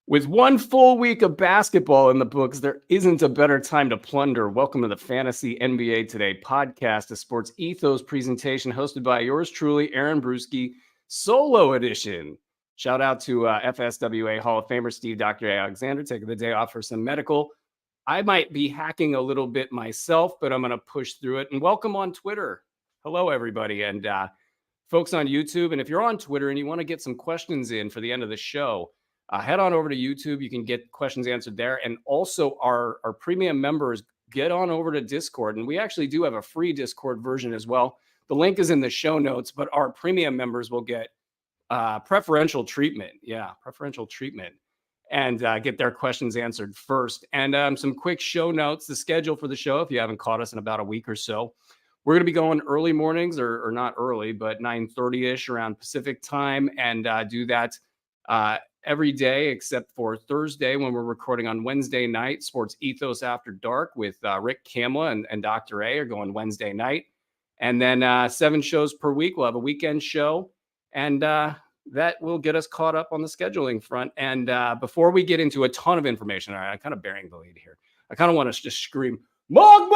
With one full week of basketball in the books, there isn't a better time to plunder. Welcome to the Fantasy NBA Today podcast, a sports ethos presentation hosted by yours truly, Aaron Bruski, solo edition. Shout out to FSWA Hall of Famer Steve Dr. Alexander taking the day off for some medical. I might be hacking a little bit myself, but I'm going to push through it. And welcome on Twitter. Hello, everybody. And folks on YouTube. And if you're on Twitter and you want to get some questions in for the end of the show, head on over to YouTube. You can get questions answered there. And also our premium members, get on over to Discord. And we actually do have a free Discord version as well. The link is in the show notes, but our premium members will get preferential treatment. Yeah, preferential treatment. And get their questions answered first. And some quick show notes, the schedule for the show, if you haven't caught us in about a week or so. We're going to be going early mornings, or not early, but 9:30-ish around Pacific time, and do that every day except for Thursday when we're recording on Wednesday night. Sports Ethos After Dark with Rick Kamla and Dr. A are going Wednesday night. And then 7 shows per week. We'll have a weekend show, and that will get us caught up on the scheduling front. And before we get into a ton of information, all right, I'm kind of bearing the lead here. I kind of want to just scream, Mogbo!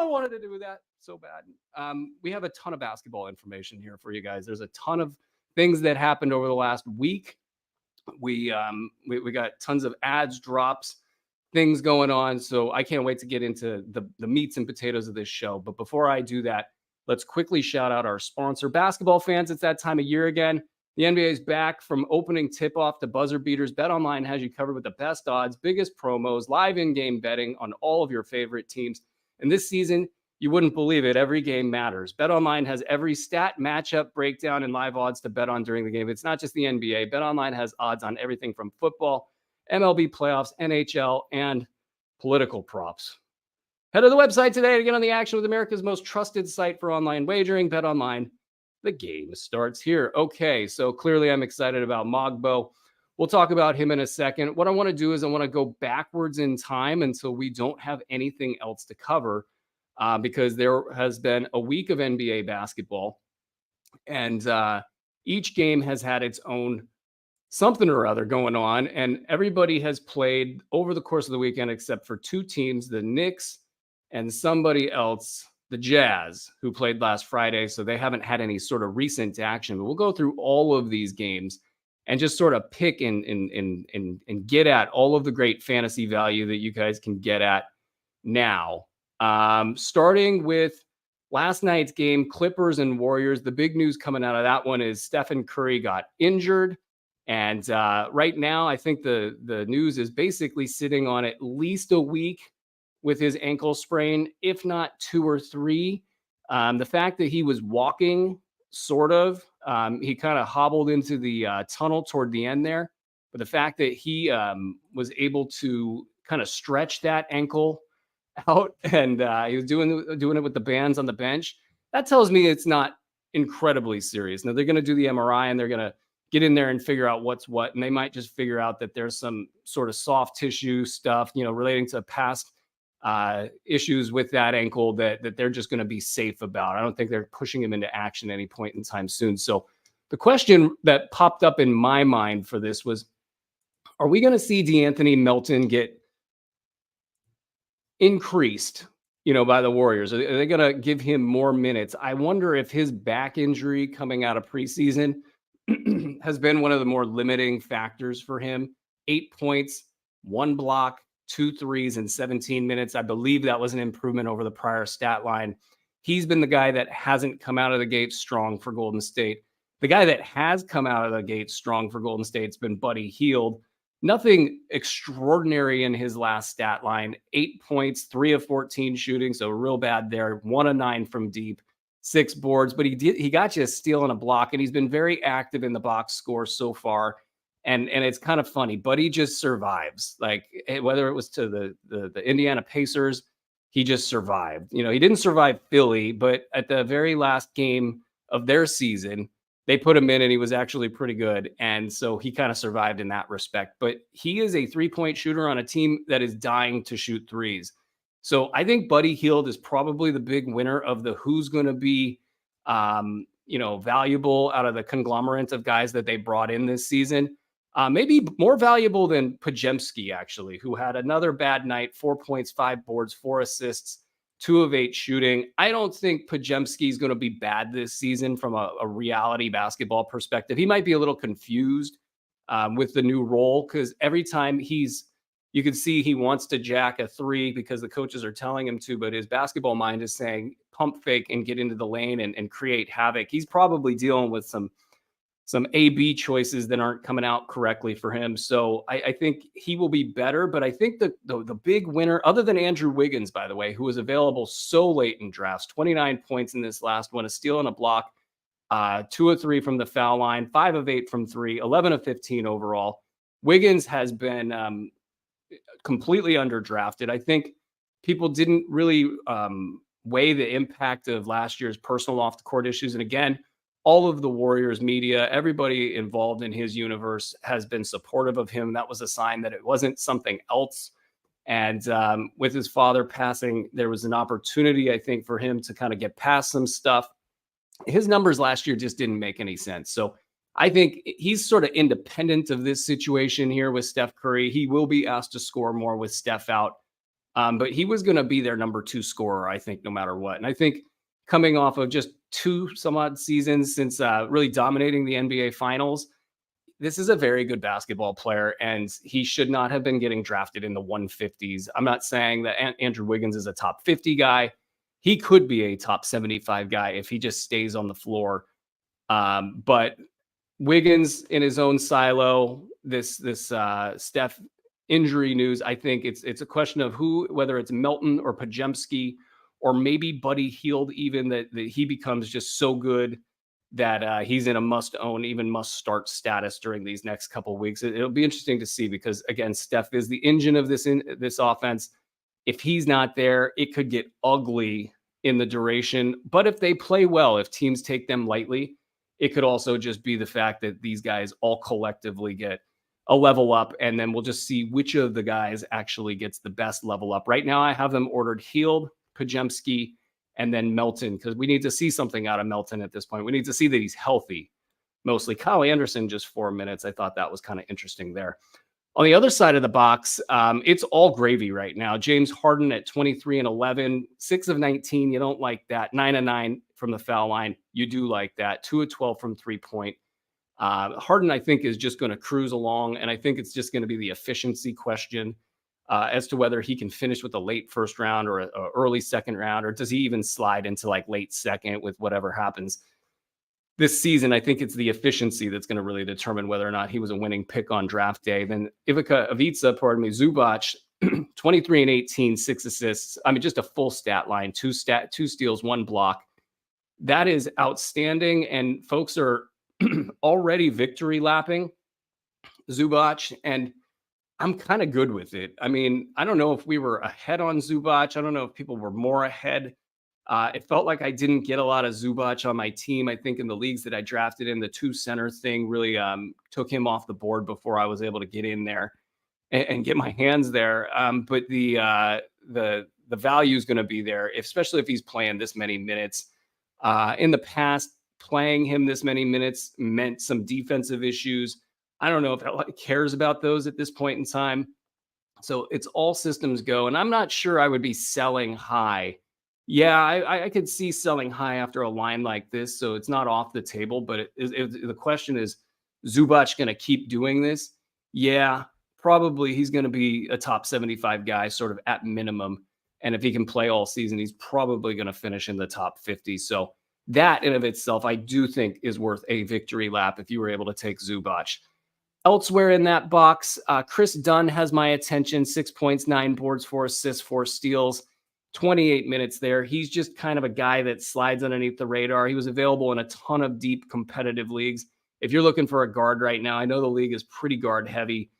I wanted to do that so bad. We have a ton of basketball information here for you guys. There's a ton of things that happened over the last week. We got tons of ads, drops, things going on. So I can't wait to get into the meats and potatoes of this show. But before I do that, let's quickly shout out our sponsor. Basketball fans, it's that time of year again. The NBA is back. From opening tip-off to buzzer beaters, BetOnline has you covered with the best odds, biggest promos, live in-game betting on all of your favorite teams. And this season, you wouldn't believe it, every game matters. BetOnline has every stat, matchup, breakdown, and live odds to bet on during the game. It's not just the NBA. BetOnline has odds on everything from football, MLB playoffs, NHL, and political props. Head to the website today to get on the action with America's most trusted site for online wagering. BetOnline. The game starts here. Okay, so clearly I'm excited about Mogbo. We'll talk about him in a second. What I want to do is I want to go backwards in time until we don't have anything else to cover, because there has been a week of NBA basketball, and each game has had its own something or other going on, and everybody has played over the course of the weekend except for 2 teams, the Knicks and somebody else, the Jazz, who played last Friday. So they haven't had any sort of recent action. But we'll go through all of these games and just sort of pick and get at all of the great fantasy value that you guys can get at now. Starting with last night's game, Clippers and Warriors. The big news coming out of that one is Stephen Curry got injured. And right now, I think the news is basically sitting on at least a week with his ankle sprain, if not 2 or 3. The fact that he was walking, sort of, he kind of hobbled into the tunnel toward the end there. But the fact that he was able to kind of stretch that ankle out, and he was doing it with the bands on the bench, that tells me it's not incredibly serious. Now, they're going to do the MRI, and they're going to get in there and figure out what's what. And they might just figure out that there's some sort of soft tissue stuff, relating to past issues with that ankle that they're just going to be safe about. I don't think they're pushing him into action at any point in time soon. So the question that popped up in my mind for this was, are we going to see DeAnthony Melton get increased, by the Warriors? Are they going to give him more minutes? I wonder if his back injury coming out of preseason has been one of the more limiting factors for him. 8 points, 1 block, 2 threes in 17 minutes. I believe that was an improvement over the prior stat line. He's been the guy that hasn't come out of the gate strong for Golden State. The guy that has come out of the gate strong for Golden State's been Buddy Hield. Nothing extraordinary in his last stat line. 8 points, 3 of 14 shooting, so real bad there. 1 of 9 from deep, 6 boards, but he got you a steal and a block, and he's been very active in the box score so far. And it's kind of funny, but he just survives. Like, whether it was to the Indiana Pacers, he just survived. He didn't survive Philly, but at the very last game of their season, they put him in and he was actually pretty good. And so he kind of survived in that respect. But he is a 3-point shooter on a team that is dying to shoot threes. So I think Buddy Hield is probably the big winner of the who's going to be, valuable out of the conglomerate of guys that they brought in this season. Maybe more valuable than Pajemski, actually, who had another bad night, 4 points, 5 boards, 4 assists, 2 of 8 shooting. I don't think Pajemski is going to be bad this season from a reality basketball perspective. He might be a little confused with the new role because every time you can see he wants to jack a three because the coaches are telling him to, but his basketball mind is saying pump fake and get into the lane and create havoc. He's probably dealing with some A/B choices that aren't coming out correctly for him. So I think he will be better. But I think the big winner, other than Andrew Wiggins, by the way, who was available so late in drafts, 29 points in this last one, a steal and a block, 2 of 3 from the foul line, 5 of 8 from 3, 11 of 15 overall. Wiggins has been completely underdrafted. I think people didn't really weigh the impact of last year's personal off-the-court issues. And again, all of the Warriors media, everybody involved in his universe has been supportive of him. That was a sign that it wasn't something else. And with his father passing, there was an opportunity, I think, for him to kind of get past some stuff. His numbers last year just didn't make any sense. So I think he's sort of independent of this situation here with Steph Curry. He will be asked to score more with Steph out. But he was going to be their number 2 scorer, I think, no matter what. And I think coming off of just 2 some odd seasons since really dominating the NBA Finals, this is a very good basketball player, and he should not have been getting drafted in the 150s. I'm not saying that Andrew Wiggins is a top 50 guy. He could be a top 75 guy if he just stays on the floor. But Wiggins in his own silo, this Steph injury news, I think it's a question of whether it's Melton or Pajemski or maybe Buddy Hield, even that he becomes just so good that he's in a must-own, even must-start status during these next couple of weeks. It'll be interesting to see because, again, Steph is the engine of this offense. If he's not there, it could get ugly in the duration. But if they play well, if teams take them lightly, it could also just be the fact that these guys all collectively get a level up, and then we'll just see which of the guys actually gets the best level up. Right now, I have them ordered Hield, Pajemski, and then Melton, because we need to see something out of Melton at this point. We need to see that he's healthy, mostly. Kyle Anderson, just 4 minutes. I thought that was kind of interesting there. On the other side of the box, it's all gravy right now. James Harden at 23 and 11, 6 of 19. You don't like that. 9 of 9 from the foul line. You do like that. 2 of 12 from 3-point. Harden, I think, is just going to cruise along, and I think it's just going to be the efficiency question as to whether he can finish with a late first round or a early second round, or does he even slide into like late second with whatever happens this season. I think it's the efficiency that's going to really determine whether or not he was a winning pick on draft day. Then Zubac, 23 and 18, 6 assists. I mean, just a full stat line, 2 steals, 1 block. That is outstanding, and folks are already victory lapping Zubac, and I'm kind of good with it. I mean, I don't know if we were ahead on Zubac. I don't know if people were more ahead. It felt like I didn't get a lot of Zubac on my team. I think in the leagues that I drafted in, the 2 center thing really took him off the board before I was able to get in there and get my hands there. But the value is going to be there, especially if he's playing this many minutes. In the past, playing him this many minutes meant some defensive issues. I don't know if LA cares about those at this point in time. So it's all systems go. And I'm not sure I would be selling high. Yeah, I could see selling high after a line like this. So it's not off the table. But the question is Zubac going to keep doing this? Yeah, probably he's going to be a top 75 guy sort of at minimum. And if he can play all season, he's probably going to finish in the top 50. So that in of itself, I do think is worth a victory lap if you were able to take Zubac. Elsewhere in that box, Chris Dunn has my attention. 6 points, 9 boards, 4 assists, 4 steals, 28 minutes there. He's just kind of a guy that slides underneath the radar. He was available in a ton of deep competitive leagues. If you're looking for a guard right now, I know the league is pretty guard heavy.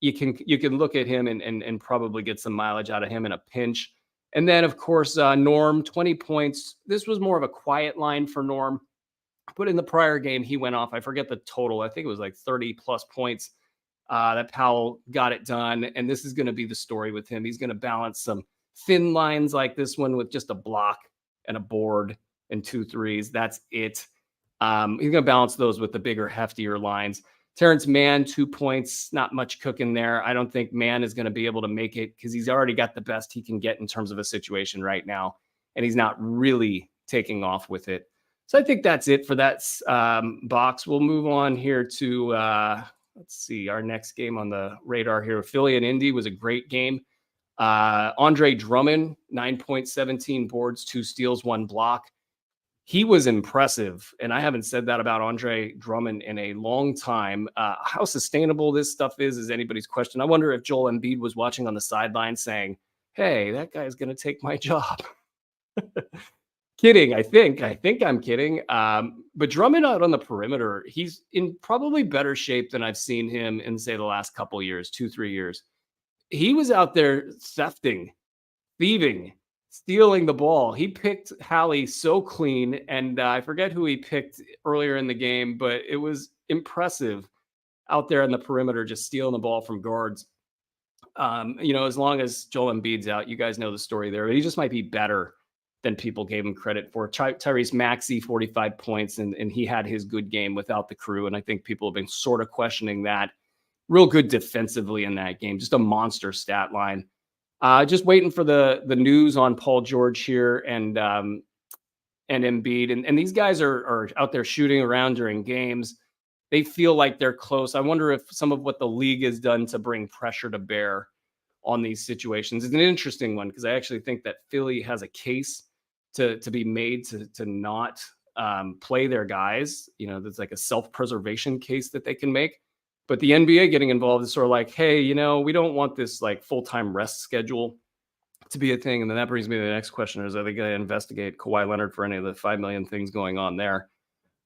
You can look at him and probably get some mileage out of him in a pinch. And then, of course, Norm, 20 points. This was more of a quiet line for Norm. But in the prior game, he went off. I forget the total. I think it was like 30-plus points that Powell got it done. And this is going to be the story with him. He's going to balance some thin lines like this one with just a block and a board and 2 threes. That's it. He's going to balance those with the bigger, heftier lines. Terrence Mann, 2 points, not much cooking there. I don't think Mann is going to be able to make it because he's already got the best he can get in terms of a situation right now, and he's not really taking off with it. So I think that's it for that box. We'll move on here to, let's see, our next game on the radar here. Philly and Indy was a great game. Andre Drummond, 9.17 boards, 2 steals, 1 block. He was impressive, and I haven't said that about Andre Drummond in a long time. How sustainable this stuff is anybody's question. I wonder if Joel Embiid was watching on the sideline saying, hey, that guy's going to take my job. Kidding, I think I'm kidding. But Drummond out on the perimeter, he's in probably better shape than I've seen him in, say, the last couple years, 2-3 years. He was out there thefting, thieving, stealing the ball. He picked Hallie so clean, and I forget who he picked earlier in the game, but it was impressive out there on the perimeter, just stealing the ball from guards. As long as Joel Embiid's out, you guys know the story there. He just might be better than people gave him credit for. Tyrese Maxey, 45 points, and he had his good game without the crew, and I think people have been sort of questioning that. Real good defensively in that game, just a monster stat line. Just waiting for the news on Paul George here and Embiid. And these guys are out there shooting around during games. They feel like they're close. I wonder if some of what the league has done to bring pressure to bear on these situations is an interesting one, because I actually think that Philly has a case to be made to not play their guys. There's like a self-preservation case that they can make. But the NBA getting involved is sort of like, hey, we don't want this like full-time rest schedule to be a thing. And then that brings me to the next question: are they going to investigate Kawhi Leonard for any of the 5 million things going on there?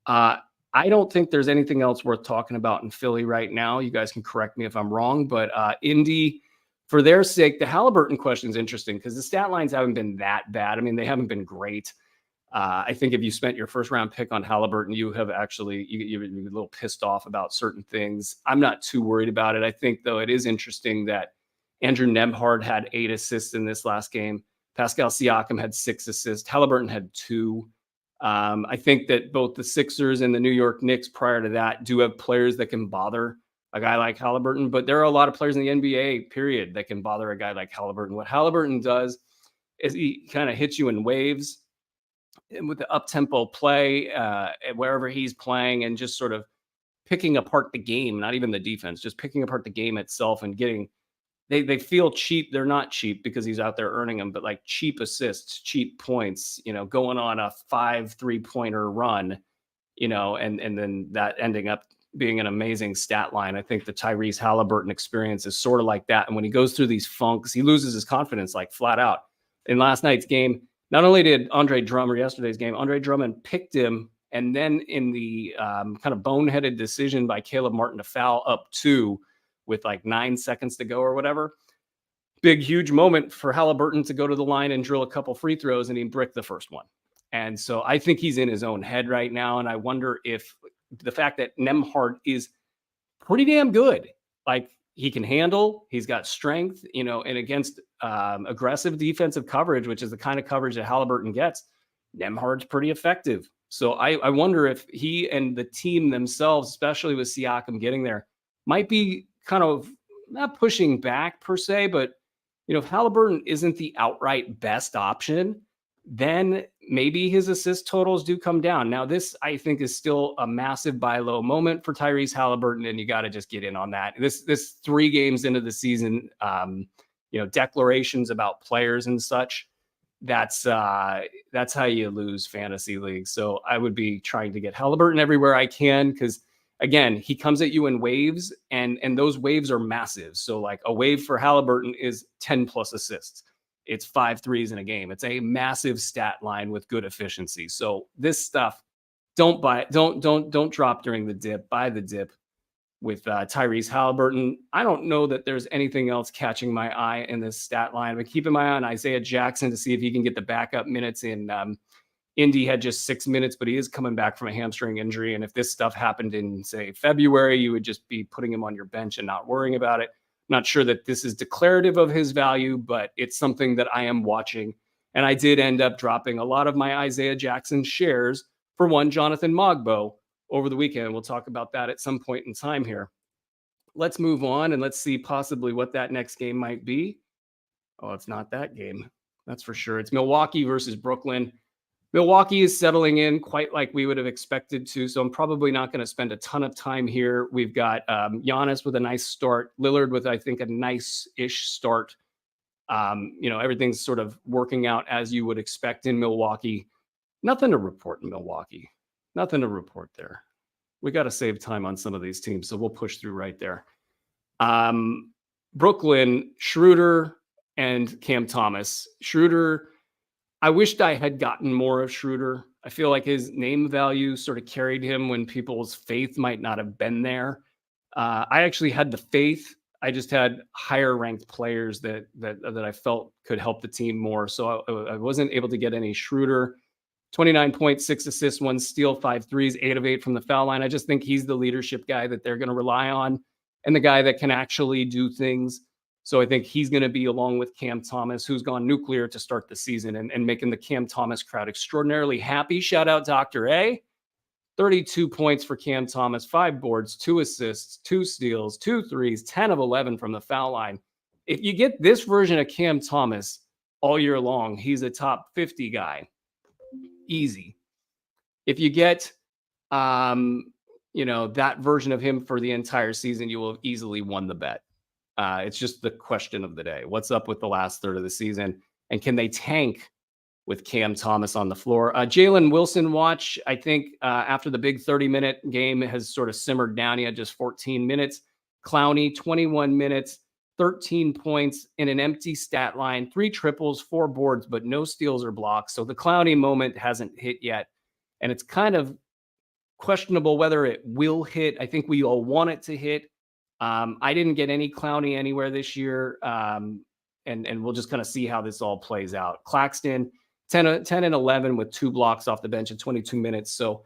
I don't think there's anything else worth talking about in Philly right now. You guys can correct me if I'm wrong, but Indy, for their sake, the Halliburton question is interesting because the stat lines haven't been that bad. I mean, they haven't been great. I think if you spent your first round pick on Halliburton, you have actually, you're a little pissed off about certain things. I'm not too worried about it. I think, though, it is interesting that Andrew Nembhard had 8 assists in this last game. Pascal Siakam had 6 assists. Halliburton had 2. I think that both the Sixers and the New York Knicks prior to that do have players that can bother a guy like Halliburton, but there are a lot of players in the NBA, period, that can bother a guy like Halliburton. What Halliburton does is he kind of hits you in waves with the up-tempo play wherever he's playing, and just sort of picking apart the game, not even the defense, just picking apart the game itself and getting, they feel cheap. They're not cheap because he's out there earning them, but like cheap assists, cheap points, going on a 5 3-pointer run, and then that ending up being an amazing stat line. I think the Tyrese Halliburton experience is sort of like that. And when he goes through these funks, he loses his confidence, like flat out. In last night's game, not only did yesterday's game, Andre Drummond picked him, and then in the kind of boneheaded decision by Caleb Martin to foul up 2 with like 9 seconds to go or whatever, big, huge moment for Halliburton to go to the line and drill a couple free throws, and he bricked the first one. And so I think he's in his own head right now, and I wonder if the fact that Nembhard is pretty damn good, like he can handle, he's got strength, and against aggressive defensive coverage, which is the kind of coverage that Halliburton gets, Nembhard's pretty effective. So I wonder if he and the team themselves, especially with Siakam getting there, might be kind of not pushing back per se, but if Halliburton isn't the outright best option, then maybe his assist totals do come down. Now, this, I think, is still a massive buy low moment for Tyrese Halliburton, and you got to just get in on that. This 3 games into the season, declarations about players and such, that's how you lose fantasy leagues. So I would be trying to get Halliburton everywhere I can, because again, he comes at you in waves, and those waves are massive. So like a wave for Halliburton is 10 plus assists. It's 5 threes in a game. It's a massive stat line with good efficiency. So this stuff, don't drop during the dip. Buy the dip with Tyrese Halliburton. I don't know that there's anything else catching my eye in this stat line, but keeping my eye on Isaiah Jackson to see if he can get the backup minutes in. Indy had just 6 minutes, but he is coming back from a hamstring injury. And if this stuff happened in, say, February, you would just be putting him on your bench and not worrying about it. Not sure that this is declarative of his value, but it's something that I am watching. And I did end up dropping a lot of my Isaiah Jackson shares for one Jonathan Mogbo over the weekend. We'll talk about that at some point in time here. Let's move on and let's see possibly what that next game might be. Oh, it's not that game. That's for sure. It's Milwaukee versus Brooklyn. Milwaukee is settling in quite like we would have expected to, so I'm probably not going to spend a ton of time here. We've got Giannis with a nice start, Lillard with, I think, a nice-ish start. Everything's sort of working out as you would expect in Milwaukee. Nothing to report in Milwaukee. Nothing to report there. We got to save time on some of these teams, so we'll push through right there. Brooklyn, Schroeder and Cam Thomas. Schroeder, I wished I had gotten more of Schroeder. I feel like his name value sort of carried him when people's faith might not have been there. I actually had the faith. I just had higher ranked players that I felt could help the team more. So I wasn't able to get any Schroeder. 29 points, 6 assists, 1 steal, 5 threes, 8 of 8 from the foul line. I just think he's the leadership guy that they're going to rely on and the guy that can actually do things. So I think he's going to be along with Cam Thomas, who's gone nuclear to start the season and making the Cam Thomas crowd extraordinarily happy. Shout out Dr. A. 32 points for Cam Thomas, 5 boards, 2 assists, 2 steals, 2 threes, 10 of 11 from the foul line. If you get this version of Cam Thomas all year long, he's a top 50 guy. Easy. If you get, that version of him for the entire season, you will have easily won the bet. It's just the question of the day. What's up with the last third of the season? And can they tank with Cam Thomas on the floor? Jalen Wilson watch, I think after the big 30-minute game has sort of simmered down. He had just 14 minutes. Clowney, 21 minutes, 13 points in an empty stat line, 3 triples, 4 boards, but no steals or blocks. So the Clowney moment hasn't hit yet. And it's kind of questionable whether it will hit. I think we all want it to hit. I didn't get any Clowney anywhere this year. And we'll just kind of see how this all plays out. Claxton, 10 and 11 with 2 blocks off the bench in 22 minutes. So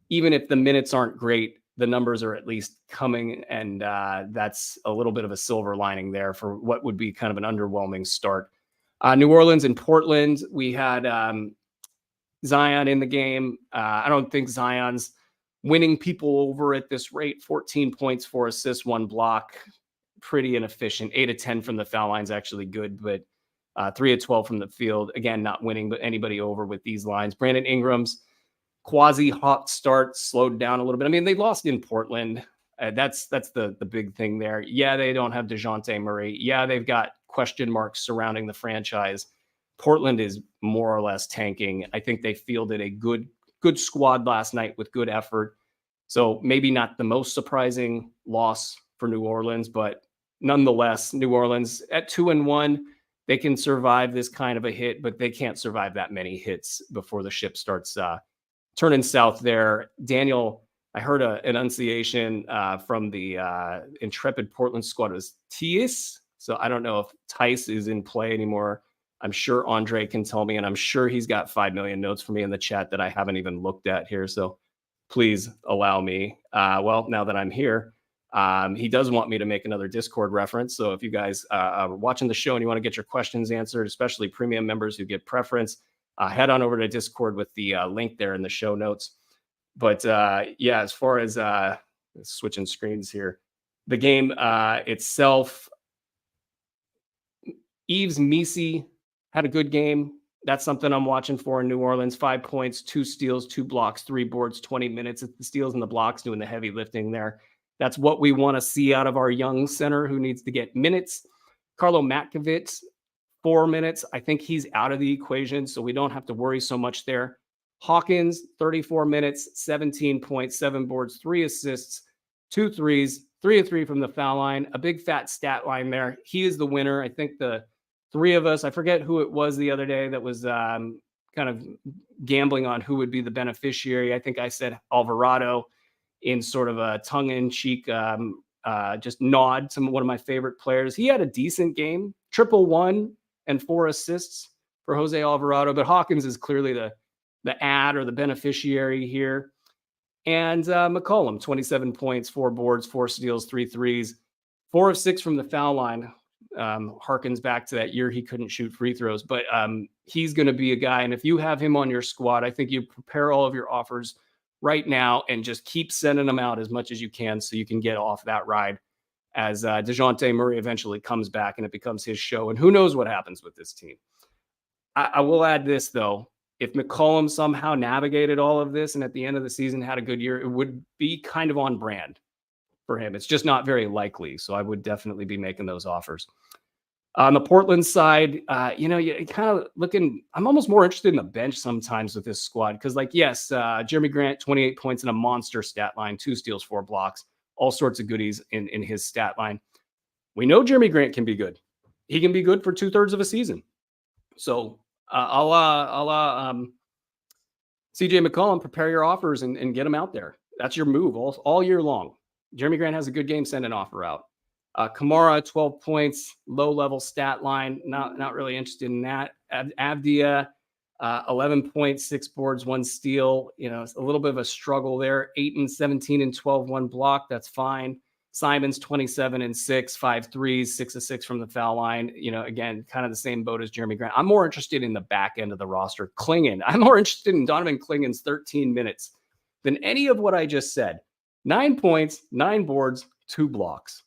even if the minutes aren't great, the numbers are at least coming. And that's a little bit of a silver lining there for what would be kind of an underwhelming start. New Orleans and Portland, we had Zion in the game. I don't think Zion's winning people over at this rate. 14 points, 4 assists, 1 block. Pretty inefficient. 8 of 10 from the foul line is actually good, but 3 of 12 from the field. Again, not winning but anybody over with these lines. Brandon Ingram's quasi-hot start slowed down a little bit. I mean, they lost in Portland. That's the big thing there. Yeah, they don't have DeJounte Murray. Yeah, they've got question marks surrounding the franchise. Portland is more or less tanking. I think they fielded a good squad last night with good effort. So maybe not the most surprising loss for New Orleans, but nonetheless, New Orleans at 2-1, they can survive this kind of a hit, but they can't survive that many hits before the ship starts turning south there. Daniel, I heard an enunciation from the intrepid Portland squad. It was Tice. So I don't know if Tice is in play anymore. I'm sure Andre can tell me, and I'm sure he's got 5 million notes for me in the chat that I haven't even looked at here. So please allow me. Well, now that I'm here, he does want me to make another Discord reference. So if you guys are watching the show and you want to get your questions answered, especially premium members who get preference, head on over to Discord with the link there in the show notes. But yeah, as far as switching screens here, the game itself, Yves Missi had a good game. That's something I'm watching for in New Orleans. 5 points, 2 steals, 2 blocks, 3 boards, 20 minutes. It's the steals and the blocks doing the heavy lifting there. That's what we want to see out of our young center who needs to get minutes. Carlo Matkovits, 4 minutes. I think he's out of the equation, so we don't have to worry so much there. Hawkins, 34 minutes, 17 points, 7 boards, 3 assists, 2 threes, 3 of 3 from the foul line. A big fat stat line there. He is the winner. I think the 3 of us, I forget who it was the other day that was kind of gambling on who would be the beneficiary. I think I said Alvarado in sort of a tongue-in-cheek just nod to one of my favorite players. He had a decent game, 111 and 4 assists for Jose Alvarado, but Hawkins is clearly the ad or the beneficiary here. And McCollum, 27 points, 4 boards, 4 steals, 3 threes, 4 of 6 from the foul line. Harkens back to that year he couldn't shoot free throws, but he's going to be a guy. And if you have him on your squad, I think you prepare all of your offers right now and just keep sending them out as much as you can so you can get off that ride as DeJounte Murray eventually comes back and it becomes his show. And who knows what happens with this team. I will add this, though. If McCollum somehow navigated all of this and at the end of the season had a good year, it would be kind of on brand for him. It's just not very likely. So I would definitely be making those offers. On the Portland side, you kind of looking, I'm almost more interested in the bench sometimes with this squad. Because, yes, Jeremy Grant, 28 points and a monster stat line, 2 steals, 4 blocks, all sorts of goodies in his stat line. We know Jeremy Grant can be good. He can be good for 2/3 of a season. So I'll CJ McCollum, prepare your offers and get them out there. That's your move all year long. Jeremy Grant has a good game, send an offer out. Kamara, 12 points, low-level stat line. Not really interested in that. Avdia, 11 points, 6 boards, 1 steal. It's a little bit of a struggle there. 8 and 17 and 12, 1 block. That's fine. Simons, 27 and 6, 5 threes, 6 of 6 from the foul line. Again, kind of the same boat as Jeremy Grant. I'm more interested in the back end of the roster. Clingan. I'm more interested in Donovan Clingan's 13 minutes than any of what I just said. 9 points, 9 boards, 2 blocks.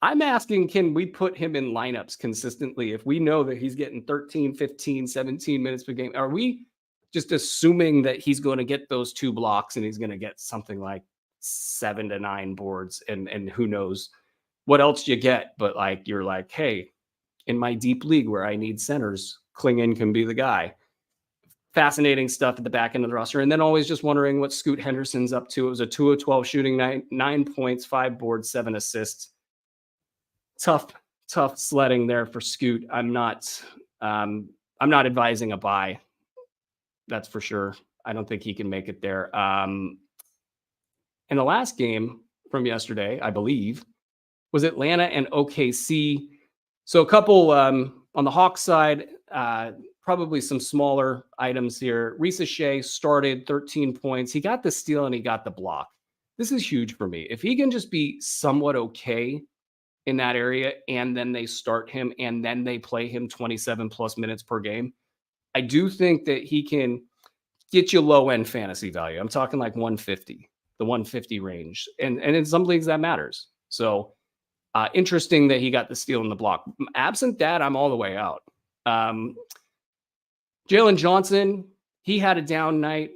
I'm asking, can we put him in lineups consistently if we know that he's getting 13, 15, 17 minutes per game? Are we just assuming that he's going to get those 2 blocks and he's going to get something like 7 to 9 boards and who knows what else you get? But you're like, hey, in my deep league where I need centers, Clingan can be the guy. Fascinating stuff at the back end of the roster. And then always just wondering what Scoot Henderson's up to. It was a 2 of 12 shooting night, 9 points, 5 boards, 7 assists. Tough sledding there for Scoot. I'm not advising a buy. That's for sure. I don't think he can make it there. And the last game from yesterday, I believe, was Atlanta and OKC. So a couple on the Hawks side, probably some smaller items here. Risa Shea started 13 points. He got the steal and he got the block. This is huge for me. If he can just be somewhat okay in that area and then they start him and then they play him 27 plus minutes per game, I do think that he can get you low end fantasy value. I'm talking like 150, the 150 range. And in some leagues that matters. So interesting that he got the steal in the block. Absent that, I'm all the way out. Jalen Johnson, he had a down night,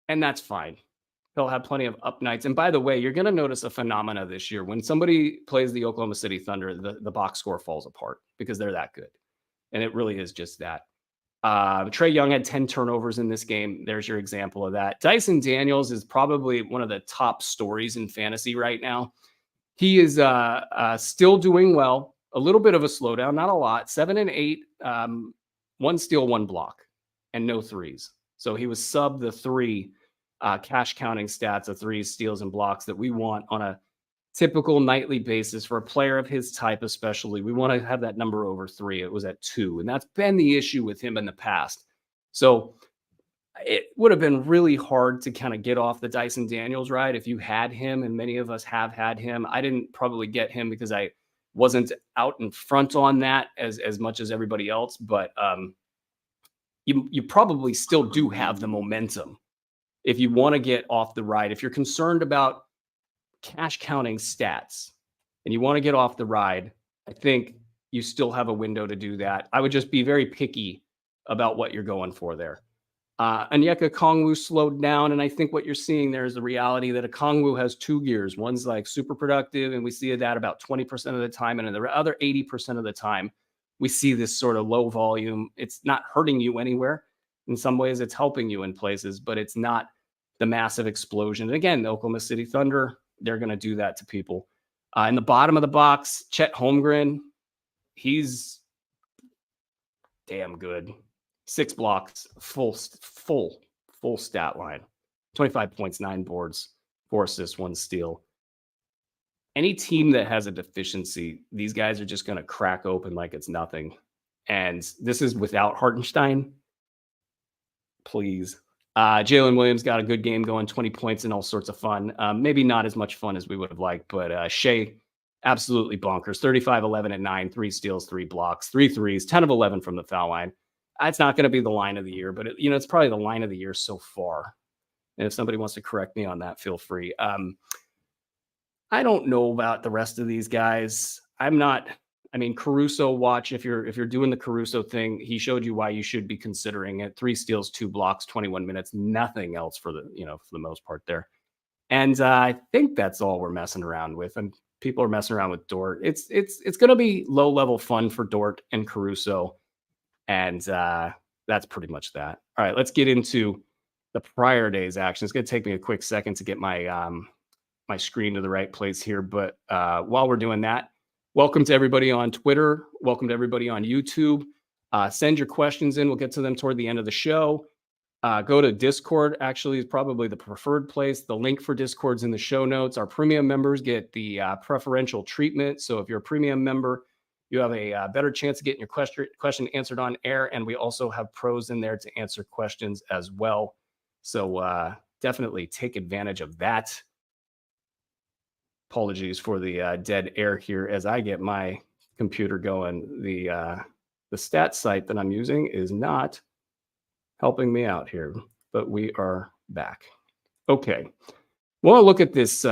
and that's fine. He'll have plenty of up nights. And by the way, you're going to notice a phenomena this year. When somebody plays the Oklahoma City Thunder, the box score falls apart because they're that good. And it really is just that. Trae Young had 10 turnovers in this game. There's your example of that. Dyson Daniels is probably one of the top stories in fantasy right now. He is still doing well. A little bit of a slowdown, not a lot. 7 and 8, 1 steal, 1 block, and no threes. So he was sub the 3 cash counting stats of 3 steals and blocks that we want on a typical nightly basis for a player of his type, especially. We want to have that number over 3. It was at 2, and that's been the issue with him in the past. So it would have been really hard to kind of get off the Dyson Daniels ride if you had him, and many of us have had him. I didn't probably get him because I wasn't out in front on that as much as everybody else, but you probably still do have the momentum if you want to get off the ride. If you're concerned about cash counting stats and you want to get off the ride, I think you still have a window to do that. I would just be very picky about what you're going for there. Onyeka Okongwu slowed down, and I think what you're seeing there is the reality that Okongwu has 2 gears. One's like super productive, and we see that about 20% of the time, and in the other 80% of the time, we see this sort of low volume. It's not hurting you anywhere. In some ways, it's helping you in places, but it's not the massive explosion. And again, the Oklahoma City Thunder, they're going to do that to people. In the bottom of the box, Chet Holmgren, he's damn good. 6 blocks, full stat line, 25 points, 9 boards, 4 assists, 1 steal. Any team that has a deficiency, these guys are just going to crack open like it's nothing. And this is without Hartenstein. Please. Jalen Williams got a good game going, 20 points and all sorts of fun. Maybe not as much fun as we would have liked, but Shea, absolutely bonkers. 35, 11, and 9, 3 steals, 3 blocks, 3 threes, 10 of 11 from the foul line. It's not going to be the line of the year, but it's probably the line of the year so far. And if somebody wants to correct me on that, feel free. I don't know about the rest of these guys. Caruso, watch if you're doing the Caruso thing, he showed you why you should be considering it. 3 steals, 2 blocks, 21 minutes, nothing else for the most part there. And I think that's all we're messing around with. And people are messing around with Dort. It's going to be low level fun for Dort and Caruso. And that's pretty much that. All right, let's get into the prior day's action. It's going to take me a quick second to get my my screen to the right place here. But while we're doing that, welcome to everybody on Twitter. Welcome to everybody on YouTube. Send your questions in. We'll get to them toward the end of the show. Go to Discord. Actually, is probably the preferred place. The link for Discord's in the show notes. Our premium members get the preferential treatment. So if you're a premium member, you have a better chance of getting your question answered on air. And we also have pros in there to answer questions as well. So definitely take advantage of that. Apologies for the dead air here as I get my computer going. The stat site that I'm using is not helping me out here, but we are back. Okay. Want to look at this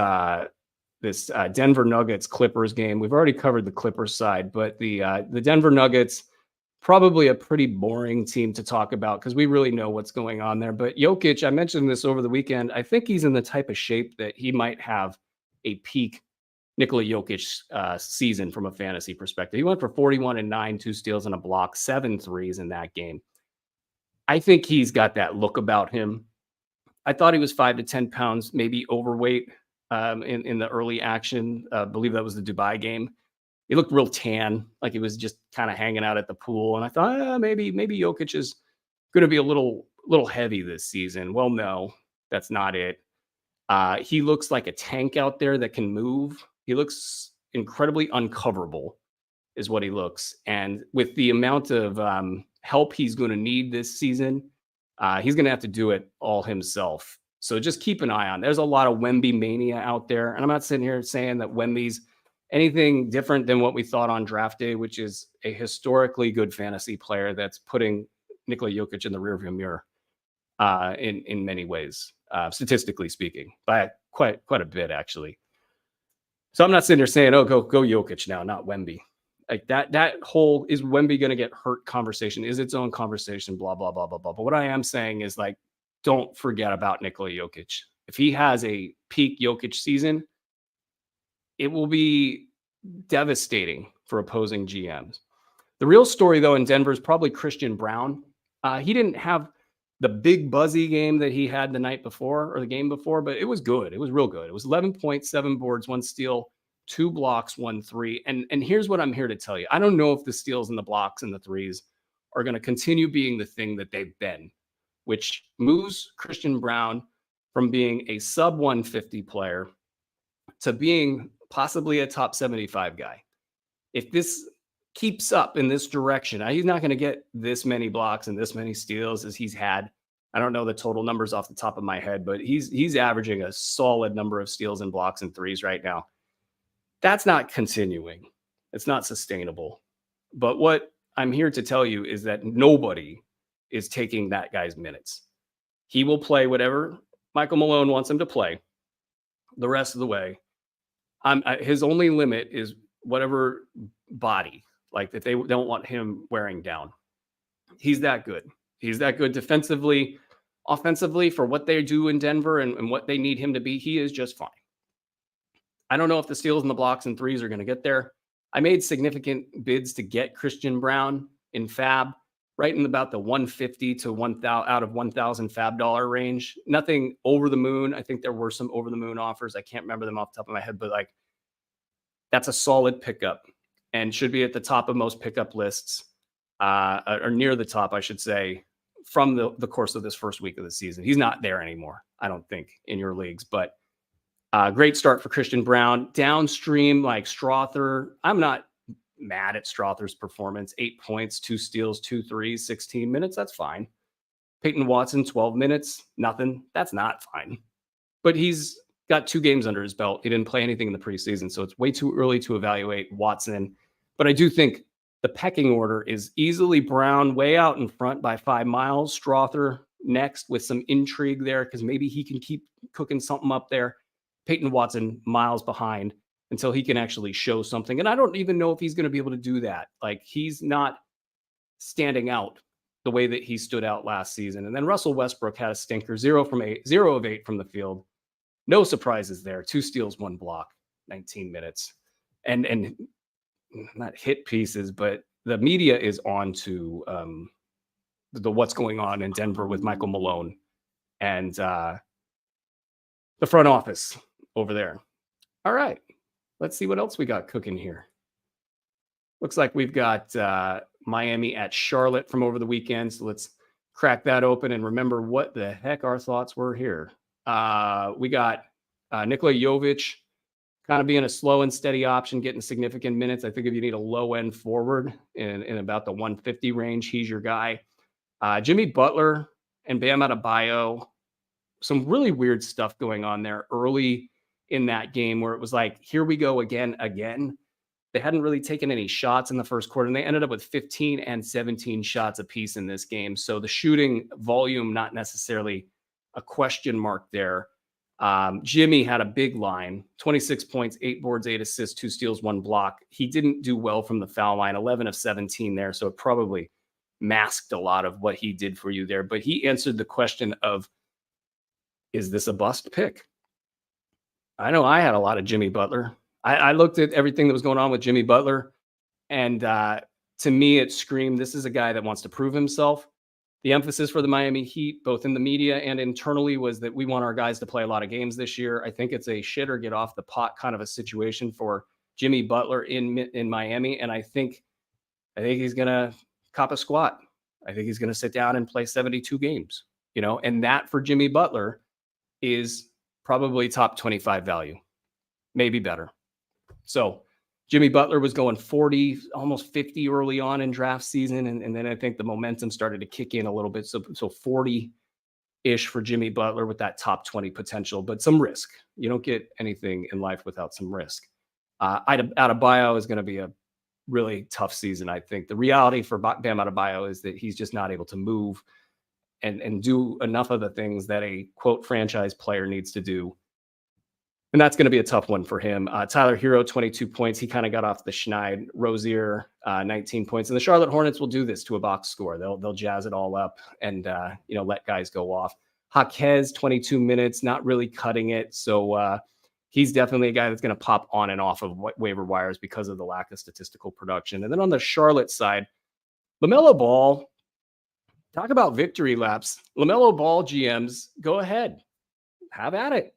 Denver Nuggets Clippers game. We've already covered the Clippers side, but the Denver Nuggets, probably a pretty boring team to talk about because we really know what's going on there. But Jokic, I mentioned this over the weekend. I think he's in the type of shape that he might have a peak Nikola Jokic season from a fantasy perspective. He went for 41-9, 2 steals and a block, 7 threes in that game. I think he's got that look about him. I thought he was 5 to 10 pounds, maybe overweight in the early action. I believe that was the Dubai game. He looked real tan, like he was just kind of hanging out at the pool. And I thought maybe Jokic is going to be a little heavy this season. Well, no, that's not it. He looks like a tank out there that can move. He looks incredibly uncoverable is what he looks. And with the amount of help he's going to need this season, he's going to have to do it all himself. So just keep an eye on. There's a lot of Wemby mania out there. And I'm not sitting here saying that Wemby's anything different than what we thought on draft day, which is a historically good fantasy player that's putting Nikola Jokic in the rearview mirror in many ways, statistically speaking, by quite a bit, actually. So I'm not sitting there saying, oh, go Jokic now, not Wemby. Like that whole is Wemby going to get hurt conversation is its own conversation, blah, blah, blah, blah, blah. But what I am saying is, like, don't forget about Nikola Jokic. If he has a peak Jokic season, it will be devastating for opposing GMs. The real story, though, in Denver is probably Christian Braun. He didn't have the big buzzy game that he had the night before or the game before, but it was good. It was real good. It was 11.7 boards, 1 steal, 2 blocks, 1 3. And here's what I'm here to tell you. I don't know if the steals and the blocks and the threes are going to continue being the thing that they've been, which moves Christian Braun from being a sub 150 player to being possibly a top 75 guy. If this keeps up in this direction, he's not going to get this many blocks and this many steals as he's had. I don't know the total numbers off the top of my head, but he's averaging a solid number of steals and blocks and threes right now. That's not continuing. It's not sustainable. But what I'm here to tell you is that nobody is taking that guy's minutes. He will play whatever Michael Malone wants him to play the rest of the way. His only limit is whatever body, like that they don't want him wearing down. He's that good. He's that good defensively, offensively, for what they do in Denver and what they need him to be. He is just fine. I don't know if the steals and the blocks and threes are going to get there. I made significant bids to get Christian Braun in Fab, right in about the 150 to 1,000 out of 1,000 Fab dollar range. Nothing over the moon. I think there were some over the moon offers. I can't remember them off the top of my head, but like, that's a solid pickup and should be at the top of most pickup lists, or near the top, I should say, from the course of this first week of the season. He's not there anymore, I don't think, in your leagues, but great start for Christian Braun. Downstream, like Strother, I'm not mad at Strother's performance. 8 points, 2 steals, 2 threes, 16 minutes. That's fine. Peyton Watson, 12 minutes, nothing. That's not fine. But he's got 2 games under his belt. He didn't play anything in the preseason, so it's way too early to evaluate Watson. But I do think the pecking order is easily Brown way out in front by 5 miles, Strother next with some intrigue there because maybe he can keep cooking something up there. Peyton Watson miles behind until he can actually show something. And I don't even know if he's going to be able to do that. Like, he's not standing out the way that he stood out last season. And then Russell Westbrook had a stinker, 0 of 8 from the field. No surprises there. 2 steals, 1 block, 19 minutes. And not hit pieces, but the media is on to the what's going on in Denver with Michael Malone and the front office over there. All right, let's see what else we got cooking here. Looks like we've got Miami at Charlotte from over the weekend. So let's crack that open and remember what the heck our thoughts were here. We got Nikola Jovic kind of being a slow and steady option, getting significant minutes. I think if you need a low end forward in about the 150 range, he's your guy. Jimmy Butler and Bam Adebayo, some really weird stuff going on there early in that game where it was like, here we go again. They hadn't really taken any shots in the first quarter, and they ended up with 15 and 17 shots apiece in this game. So the shooting volume, not necessarily a question mark there. Jimmy had a big line, 26 points, 8 boards, 8 assists, 2 steals, 1 block. He didn't do well from the foul line, 11 of 17 there. So it probably masked a lot of what he did for you there. But he answered the question of, is this a bust pick? I know I had a lot of Jimmy Butler. I looked at everything that was going on with Jimmy Butler, and to me, it screamed, this is a guy that wants to prove himself. The emphasis for the Miami Heat, both in the media and internally, was that we want our guys to play a lot of games this year. I think it's a shit or get off the pot kind of a situation for Jimmy Butler in Miami, and I think he's going to cop a squat. I think he's going to sit down and play 72 games, and that for Jimmy Butler is probably top 25 value, maybe better. So Jimmy Butler was going 40, almost 50 early on in draft season. And then I think the momentum started to kick in a little bit. So 40-ish for Jimmy Butler with that top 20 potential, but some risk. You don't get anything in life without some risk. Adebayo is going to be a really tough season, I think. The reality for Bam Adebayo is that he's just not able to move and do enough of the things that a, quote, franchise player needs to do. And that's going to be a tough one for him. Tyler Hero, 22 points. He kind of got off the schneid. Rozier, 19 points. And the Charlotte Hornets will do this to a box score. They'll jazz it all up and let guys go off. Jaquez, 22 minutes, not really cutting it. So he's definitely a guy that's going to pop on and off of waiver wires because of the lack of statistical production. And then on the Charlotte side, LaMelo Ball, talk about victory laps. LaMelo Ball GMs, go ahead. Have at it.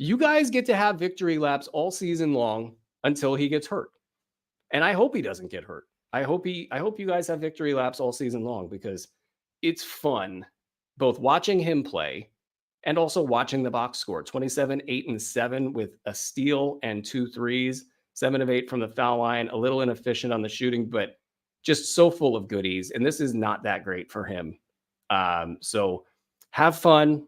You guys get to have victory laps all season long until he gets hurt. And I hope he doesn't get hurt. I hope you guys have victory laps all season long because it's fun both watching him play and also watching the box score. 27, 8, and 7 with a steal and 2 threes, 7 of 8 from the foul line, a little inefficient on the shooting, but just so full of goodies. And this is not that great for him. So have fun.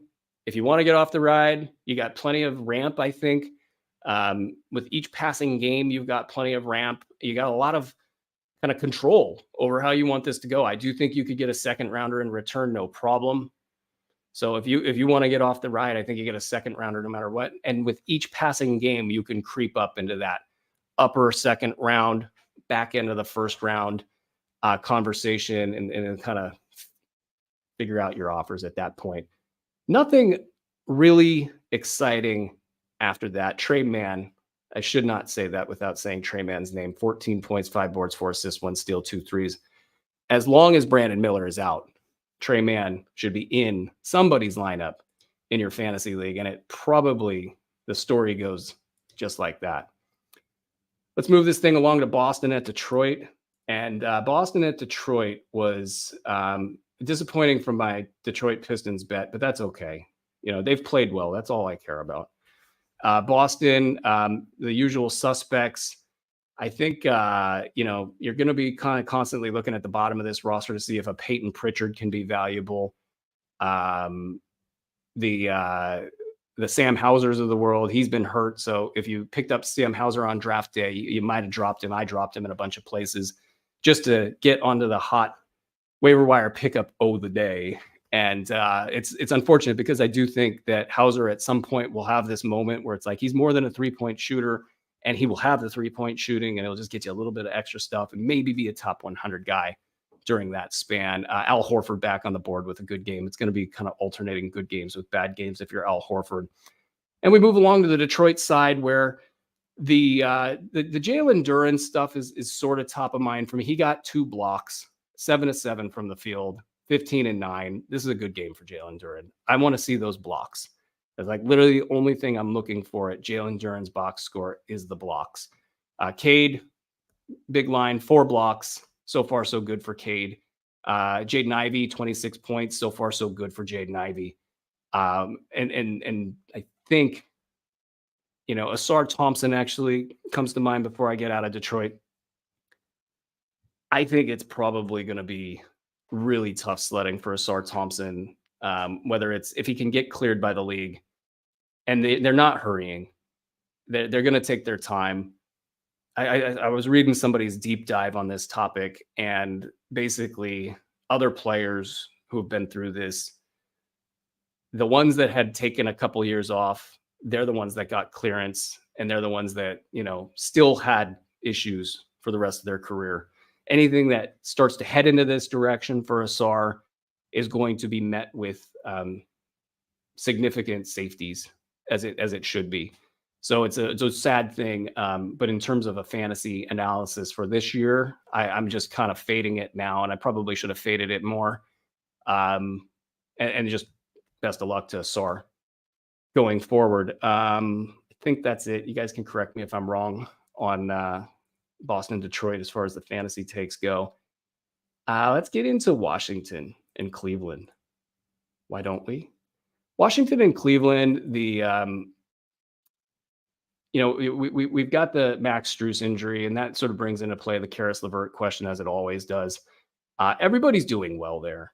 If you want to get off the ride, you got plenty of ramp, I think. With each passing game, you've got plenty of ramp. You got a lot of kind of control over how you want this to go. I do think you could get a second rounder in return, no problem. So if you want to get off the ride, I think you get a second rounder no matter what. And with each passing game, you can creep up into that upper second round, back end of the first round conversation and kind of figure out your offers at that point. Nothing really exciting after that. Trey Mann, I should not say that without saying Trey Mann's name. 14 points, 5 boards, 4 assists, 1 steal, 2 threes. As long as Brandon Miller is out, Trey Mann should be in somebody's lineup in your fantasy league. And it probably, the story goes just like that. Let's move this thing along to Boston at Detroit. And Boston at Detroit was disappointing from my Detroit Pistons bet, but that's okay. They've played well. That's all I care about. Boston, the usual suspects. I think, you're going to be kind of constantly looking at the bottom of this roster to see if a Peyton Pritchard can be valuable. The Sam Hausers of the world, he's been hurt. So if you picked up Sam Hauser on draft day, you might have dropped him. I dropped him in a bunch of places just to get onto the hot waiver wire pickup the day. And it's unfortunate because I do think that Hauser at some point will have this moment where it's like he's more than a 3-point shooter, and he will have the 3-point shooting, and it'll just get you a little bit of extra stuff and maybe be a top 100 guy during that span. Al Horford back on the board with a good game. It's going to be kind of alternating good games with bad games if you're Al Horford. And we move along to the Detroit side, where the Jalen Duren stuff is sort of top of mind for me. He got 2 blocks, 7 of 7 from the field, 15 and 9. This is a good game for Jalen Duren. I want to see those blocks. It's like literally the only thing I'm looking for at Jalen Duren's box score is the blocks. Cade, big line, 4 blocks. So far, so good for Cade. Jaden Ivey, 26 points. So far, so good for Jaden Ivey. And I think, Asar Thompson actually comes to mind before I get out of Detroit. I think it's probably going to be really tough sledding for Asar Thompson, whether it's if he can get cleared by the league. And they're not hurrying. They're going to take their time. I was reading somebody's deep dive on this topic, and basically other players who have been through this, the ones that had taken a couple years off, they're the ones that got clearance, and they're the ones that, still had issues for the rest of their career. Anything that starts to head into this direction for Asar is going to be met with significant safeties, as it should be. So it's a sad thing. But in terms of a fantasy analysis for this year, I'm just kind of fading it now, and I probably should have faded it more. And just best of luck to Asar going forward. I think that's it. You guys can correct me if I'm wrong on Boston and Detroit as far as the fantasy takes go. Let's get into Washington and Cleveland. Why don't we? Washington and Cleveland, we've got the Max Strus injury, and that sort of brings into play the Karis LeVert question, as it always does. Everybody's doing well there.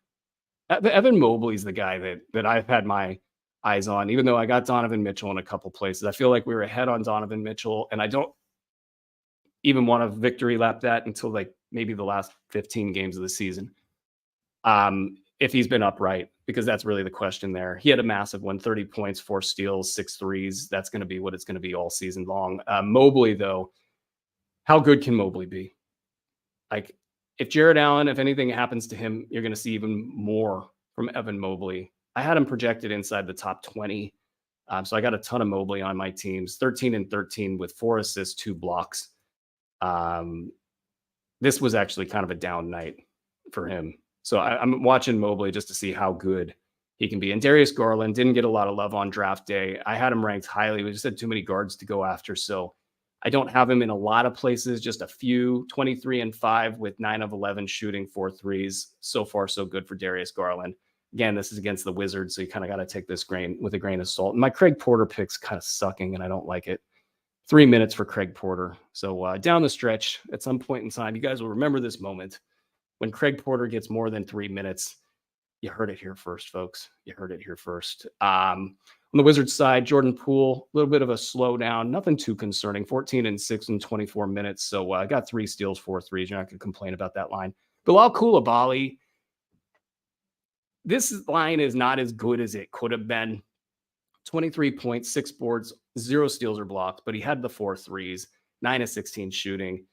Evan Mobley's the guy that I've had my eyes on, even though I got Donovan Mitchell in a couple places. I feel like we were ahead on Donovan Mitchell, and I don't even want to victory lap that until like maybe the last 15 games of the season. If he's been upright, because that's really the question there. He had a massive one, 30 points, 4 steals, 6 threes. That's going to be what it's going to be all season long. Mobley, though, how good can Mobley be? Like, if Jared Allen, if anything happens to him, you're going to see even more from Evan Mobley. I had him projected inside the top 20. So I got a ton of Mobley on my teams, 13 and 13 with 4 assists, 2 blocks. This was actually kind of a down night for him. So I'm watching Mobley just to see how good he can be. And Darius Garland didn't get a lot of love on draft day. I had him ranked highly. We just had too many guards to go after. So I don't have him in a lot of places, just a few. 23 and 5 with 9 of 11 shooting, 4 threes. So far, so good for Darius Garland. Again, this is against the Wizards, so you kind of got to take this with a grain of salt. And my Craig Porter pick's kind of sucking, and I don't like it. 3 minutes for Craig Porter. So down the stretch, at some point in time, you guys will remember this moment. When Craig Porter gets more than 3 minutes, you heard it here first, folks. You heard it here first. On the Wizards side, Jordan Poole, a little bit of a slowdown. Nothing too concerning. 14 and 6 in 24 minutes. So I got 3 steals, 4 threes. You're not going to complain about that line. Bilal Coulibaly, this line is not as good as it could have been. 23 points, 6 boards, 0 steals or blocks, but he had the 4 threes, 9 of 16 shooting.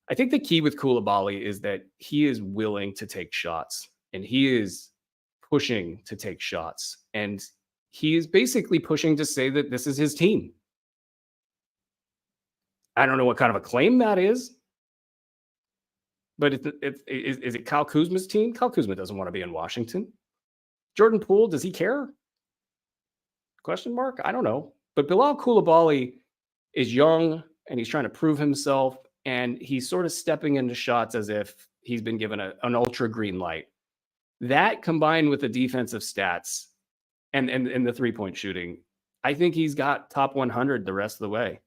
I think the key with Coulibaly is that he is willing to take shots, and he is pushing to take shots. And he is basically pushing to say that this is his team. I don't know what kind of a claim that is, but is it Kyle Kuzma's team? Kyle Kuzma doesn't want to be in Washington. Jordan Poole, does he care? Question mark? I don't know. But Bilal Coulibaly is young, and he's trying to prove himself, and he's sort of stepping into shots as if he's been given an ultra green light. That combined with the defensive stats and the three-point shooting, I think he's got top 100 the rest of the way.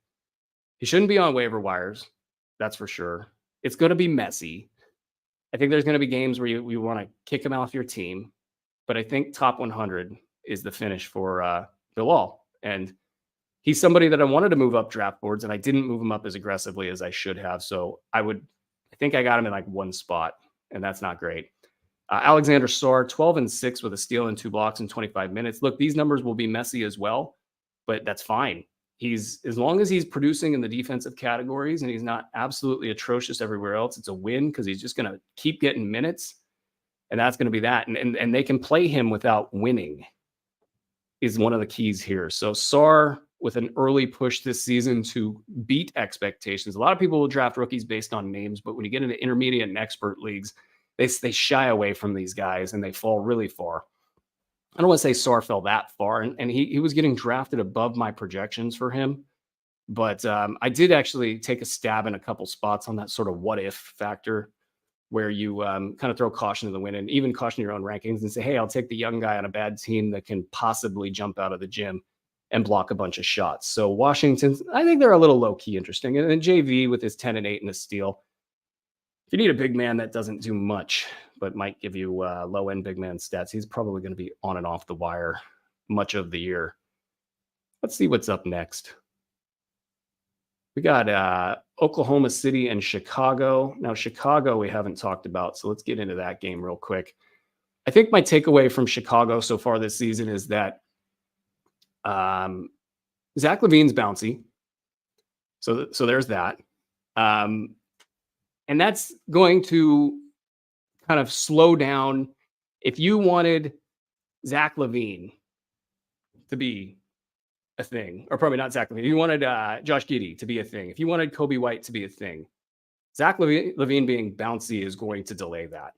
He shouldn't be on waiver wires. That's for sure. It's going to be messy. I think there's going to be games where you want to kick him off your team, but I think top 100 is the finish for Bilal. And he's somebody that I wanted to move up draft boards, and I didn't move him up as aggressively as I should have. So I think I got him in like one spot, and that's not great. Alexander Sarr, 12 and 6 with a steal and 2 blocks in 25 minutes. Look, these numbers will be messy as well, but that's fine. He's as long as he's producing in the defensive categories and he's not absolutely atrocious everywhere else, it's a win because he's just going to keep getting minutes, and that's going to be that. And they can play him without winning is one of the keys here. So Sarr with an early push this season to beat expectations. A lot of people will draft rookies based on names, but when you get into intermediate and expert leagues, they shy away from these guys and they fall really far. I don't want to say Sarr fell that far, and he was getting drafted above my projections for him. But I did actually take a stab in a couple spots on that sort of what if factor where you kind of throw caution to the wind and even caution your own rankings and say, hey, I'll take the young guy on a bad team that can possibly jump out of the gym and block a bunch of shots. So Washington, I think they're a little low-key interesting. And then JV with his 10 and 8 and a steal. If you need a big man that doesn't do much, but might give you low-end big man stats, he's probably going to be on and off the wire much of the year. Let's see what's up next. We got Oklahoma City and Chicago. Now, Chicago we haven't talked about, so let's get into that game real quick. I think my takeaway from Chicago so far this season is that Zach LaVine's bouncy. So there's that. And that's going to kind of slow down. If you wanted Zach LaVine to be a thing, or probably not Zach LaVine, you wanted Josh Giddey to be a thing, if you wanted Kobe White to be a thing, Zach LaVine being bouncy is going to delay that.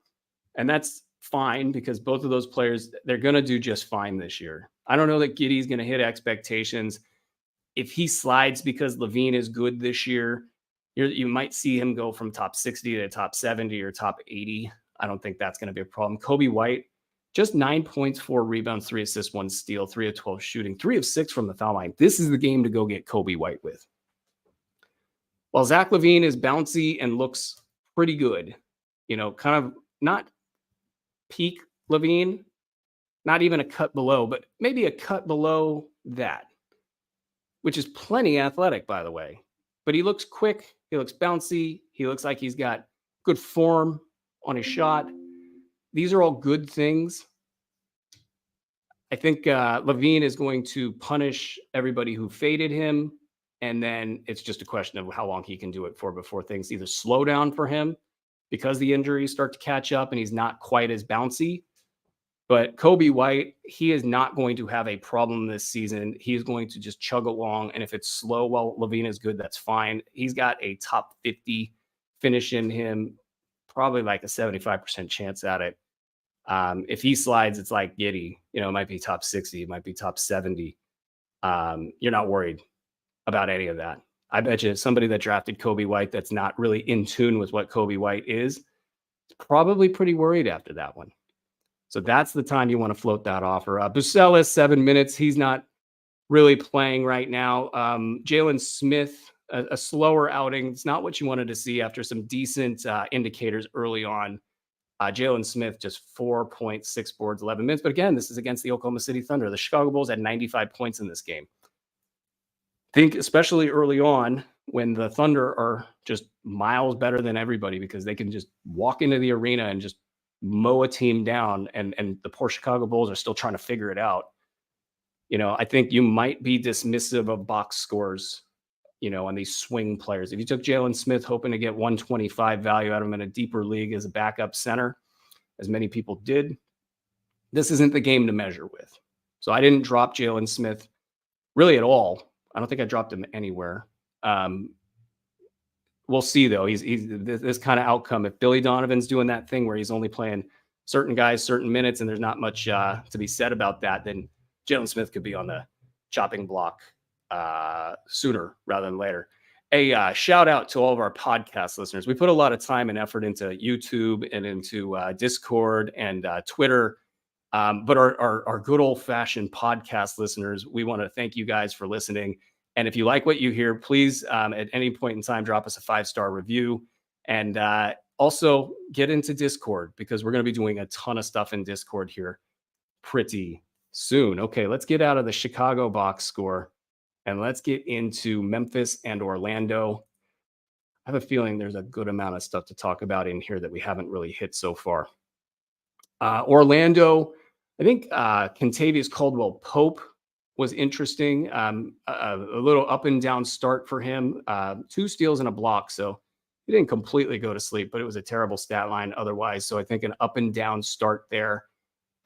And that's fine because both of those players, they're going to do just fine this year. I don't know that Giddey's going to hit expectations. If he slides because LaVine is good this year, you might see him go from top 60 to top 70 or top 80. I don't think that's going to be a problem. Kobe White, just 9 points, 4 rebounds, 3 assists, 1 steal, 3 of 12 shooting, 3 of 6 from the foul line. This is the game to go get Kobe White with. While Zach LaVine is bouncy and looks pretty good, kind of not peak LaVine, not even a cut below, but maybe a cut below that, which is plenty athletic, by the way. But he looks quick. He looks bouncy. He looks like he's got good form on his shot. These are all good things. I think LaVine is going to punish everybody who faded him. And then it's just a question of how long he can do it for before things either slow down for him because the injuries start to catch up and he's not quite as bouncy. But Kobe White, he is not going to have a problem this season. He is going to just chug along. And if it's slow while LaVine is good, that's fine. He's got a top 50 finish in him, probably like a 75% chance at it. If he slides, it's like Giddey. It might be top 60, it might be top 70. You're not worried about any of that. I bet you somebody that drafted Kobe White that's not really in tune with what Kobe White is probably pretty worried after that one. So that's the time you want to float that offer. Bucelis, 7 minutes. He's not really playing right now. Jalen Smith, a slower outing. It's not what you wanted to see after some decent indicators early on. Jalen Smith, just 4.6 boards, 11 minutes. But again, this is against the Oklahoma City Thunder. The Chicago Bulls had 95 points in this game. I think especially early on when the Thunder are just miles better than everybody because they can just walk into the arena and just mow a team down, and the poor Chicago Bulls are still trying to figure it out. I think you might be dismissive of box scores, on these swing players. If you took Jalen Smith hoping to get 125 value out of him in a deeper league as a backup center, as many people did, this isn't the game to measure with. So I didn't drop Jalen Smith really at all. I don't think I dropped him anywhere. We'll see, though. He's this kind of outcome. If Billy Donovan's doing that thing where he's only playing certain guys, certain minutes, and there's not much to be said about that, then Jalen Smith could be on the chopping block sooner rather than later. A shout out to all of our podcast listeners. We put a lot of time and effort into YouTube and into Discord and Twitter. But our good old-fashioned podcast listeners, we want to thank you guys for listening. And if you like what you hear, please, at any point in time, drop us a 5-star review. And also get into Discord because we're going to be doing a ton of stuff in Discord here pretty soon. Okay, let's get out of the Chicago box score and let's get into Memphis and Orlando. I have a feeling there's a good amount of stuff to talk about in here that we haven't really hit so far. Orlando, I think Kentavious Caldwell-Pope was interesting. A little up and down start for him. 2 steals and a block. So he didn't completely go to sleep, but it was a terrible stat line otherwise. So I think an up and down start there.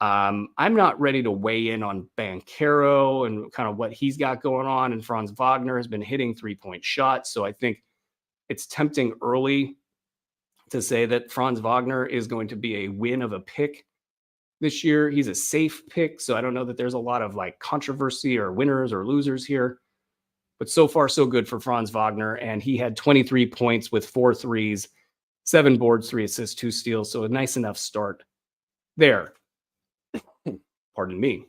I'm not ready to weigh in on Banchero and kind of what he's got going on. And Franz Wagner has been hitting 3-point shots. So I think it's tempting early to say that Franz Wagner is going to be a win of a pick this year. He's a safe pick. So I don't know that there's a lot of like controversy or winners or losers here. But so far, so good for Franz Wagner. And he had 23 points with 4 threes, 7 boards, 3 assists, 2 steals. So a nice enough start there. Pardon me.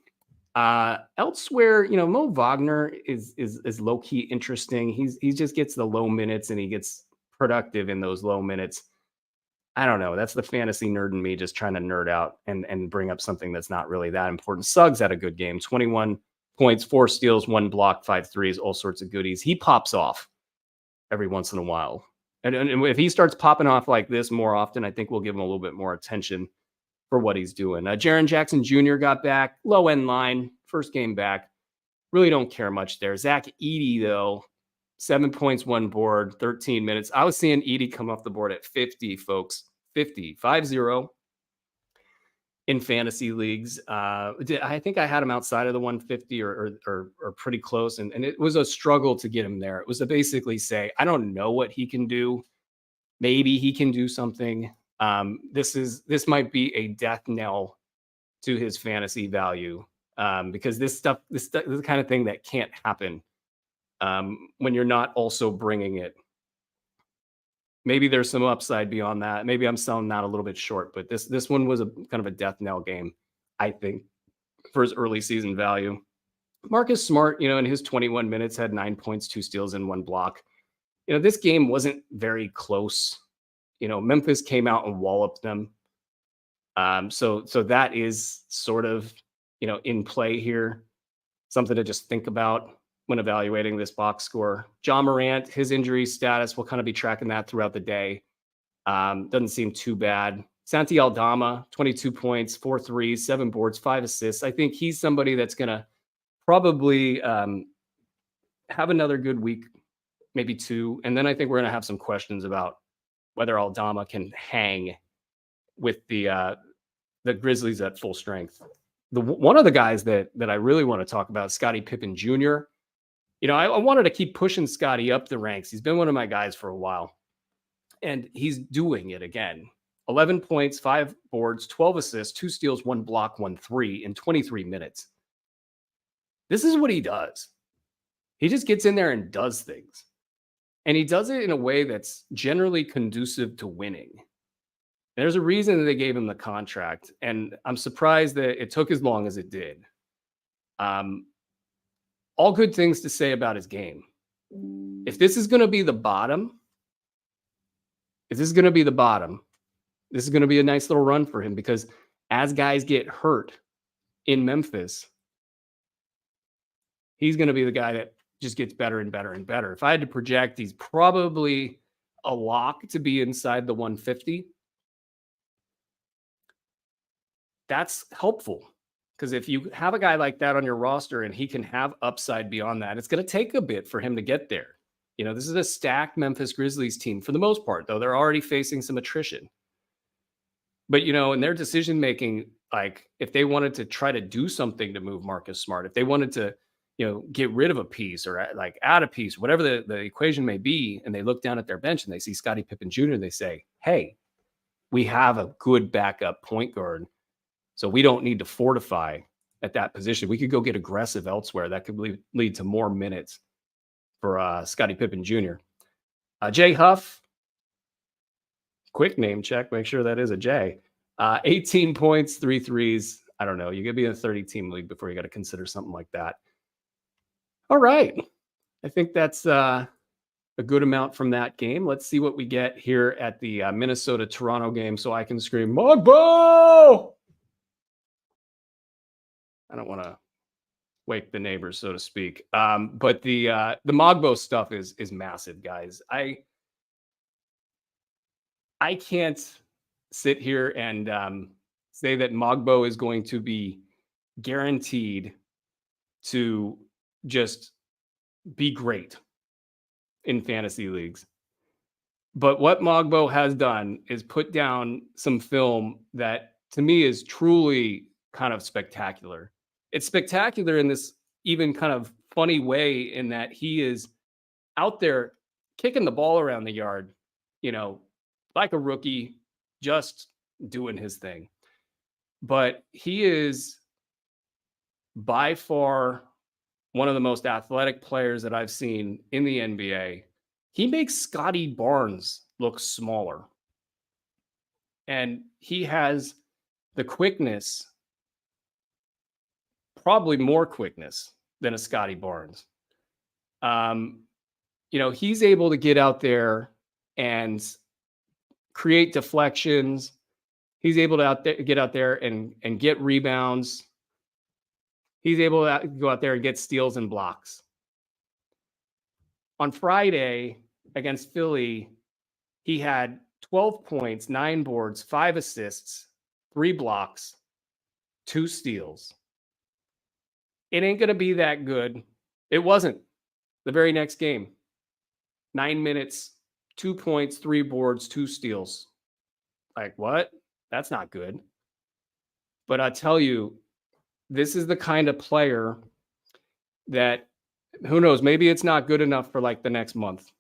Elsewhere, Mo Wagner is low key interesting. He just gets the low minutes and he gets productive in those low minutes. I don't know. That's the fantasy nerd in me just trying to nerd out and bring up something that's not really that important. Suggs had a good game. 21 points, 4 steals, 1 block, 5 threes, all sorts of goodies. He pops off every once in a while. And if he starts popping off like this more often, I think we'll give him a little bit more attention for what he's doing. Jaren Jackson Jr. got back, low end line, first game back. Really don't care much there. Zach Edey, though, 7 points, 1 board, 13 minutes. I was seeing Edey come off the board at 50, folks. 50 in fantasy leagues. I think I had him outside of the 150 or pretty close. And it was a struggle to get him there. It was to basically say, I don't know what he can do. Maybe he can do something. This might be a death knell to his fantasy value, because this is the kind of thing that can't happen when you're not also bringing it. Maybe there's some upside beyond that. Maybe I'm selling that a little bit short, but this one was a kind of a death knell game, I think, for his early season value. Marcus Smart, in his 21 minutes had 9 points, 2 steals, and 1 block. This game wasn't very close. Memphis came out and walloped them. So that is sort of, in play here. Something to just think about when evaluating this box score. John Morant, his injury status, we'll kind of be tracking that throughout the day. Doesn't seem too bad. Santi Aldama, 22 points, 4 threes, 7 boards, 5 assists. I think he's somebody that's going to probably have another good week, maybe 2. And then I think we're going to have some questions about whether Aldama can hang with the Grizzlies at full strength. One of the guys that I really want to talk about is Scottie Pippen Jr. I wanted to keep pushing Scottie up the ranks. He's been one of my guys for a while, and he's doing it again. 11 points, 5 boards, 12 assists, 2 steals, 1 block, 1 3 in 23 minutes. This is what he does. He just gets in there and does things. And he does it in a way that's generally conducive to winning. There's a reason that they gave him the contract, and I'm surprised that it took as long as it did. All good things to say about his game. If this is going to be the bottom, this is going to be a nice little run for him, because as guys get hurt in Memphis, he's going to be the guy that just gets better and better and better. If I had to project, he's probably a lock to be inside the 150. That's helpful, because if you have a guy like that on your roster and he can have upside beyond that, it's going to take a bit for him to get there. This is a stacked Memphis Grizzlies team for the most part, though they're already facing some attrition. But, in their decision making, like if they wanted to try to do something to move Marcus Smart, if they wanted to, get rid of a piece or like add a piece, whatever the equation may be, and they look down at their bench and they see Scottie Pippen Jr., and they say, hey, we have a good backup point guard, so we don't need to fortify at that position. We could go get aggressive elsewhere. That could lead to more minutes for Scottie Pippen Jr. Jay Huff, quick name check, make sure that is a J. 18 points, 3 threes. I don't know. You got to be in a 30-team league before you got to consider something like that. All right. I think that's a good amount from that game. Let's see what we get here at the Minnesota-Toronto game so I can scream, Mogbo! I don't want to wake the neighbors, so to speak. But the Mogbo stuff is massive, guys. I can't sit here and say that Mogbo is going to be guaranteed to just be great in fantasy leagues. But what Mogbo has done is put down some film that to me is truly kind of spectacular. It's spectacular in this even kind of funny way in that he is out there kicking the ball around the yard, like a rookie, just doing his thing. But he is by far one of the most athletic players that I've seen in the NBA. He makes Scotty Barnes look smaller. And he has the quickness, probably more quickness than a Scotty Barnes. He's able to get out there and create deflections. He's able to get out there and get rebounds. He's able to go out there and get steals and blocks. On Friday against Philly, he had 12 points, 9 boards, 5 assists, 3 blocks, 2 steals. It ain't going to be that good. It wasn't. The very next game, 9 minutes, 2 points, 3 boards, 2 steals. Like, what? That's not good. But I tell you, this is the kind of player that, who knows, maybe it's not good enough for like the next month.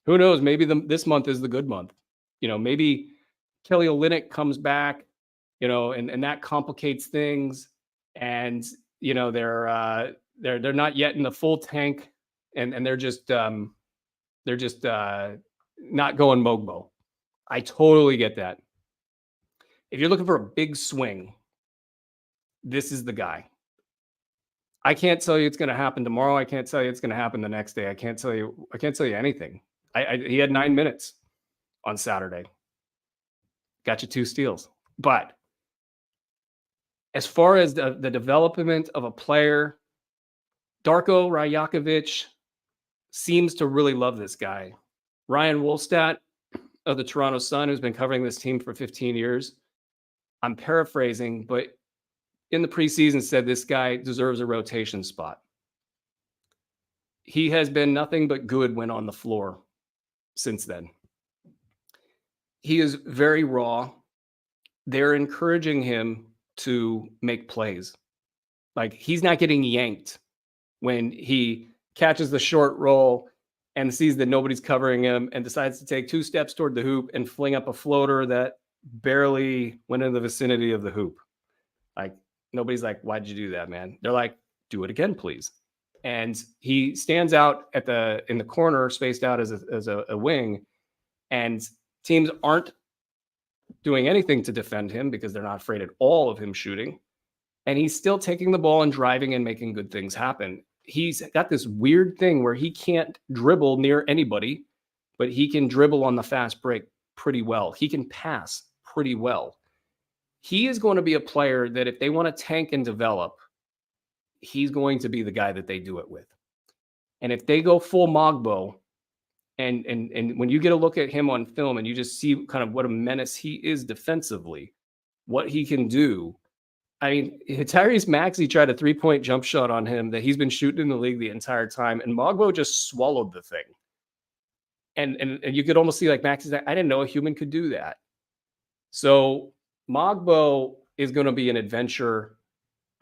Who knows? Maybe this month is the good month. Maybe Kelly Olynyk comes back, and that complicates things. And, they're not yet in the full tank, and they're just not going Mogbo. I totally get that. If you're looking for a big swing, this is the guy. I can't tell you it's going to happen tomorrow. I can't tell you it's going to happen the next day. I can't tell you anything. He had 9 minutes on Saturday. Got you 2 steals. But as far as the development of a player, Darko Rajakovic seems to really love this guy. Ryan Wolstadt of the Toronto Sun, who's been covering this team for 15 years, I'm paraphrasing, but in the preseason said this guy deserves a rotation spot. He has been nothing but good when on the floor since then. He is very raw. They're encouraging him to make plays. Like, he's not getting yanked when he catches the short roll and sees that nobody's covering him and decides to take 2 steps toward the hoop and fling up a floater that barely went in the vicinity of the hoop. Like, nobody's like, why'd you do that, man? They're like, do it again, please. And he stands out in the corner, spaced out as a wing, and teams aren't doing anything to defend him because they're not afraid at all of him shooting. And he's still taking the ball and driving and making good things happen. He's got this weird thing where he can't dribble near anybody, but he can dribble on the fast break pretty well. He can pass pretty well. He is going to be a player that if they want to tank and develop, he's going to be the guy that they do it with. And if they go full Mogbo, and when you get a look at him on film and you just see kind of what a menace he is defensively, what he can do. I mean, Tyrese Maxey tried a 3-point jump shot on him that he's been shooting in the league the entire time, and Mogbo just swallowed the thing. And you could almost see like Maxey's like, I didn't know a human could do that. So Mogbo is going to be an adventure.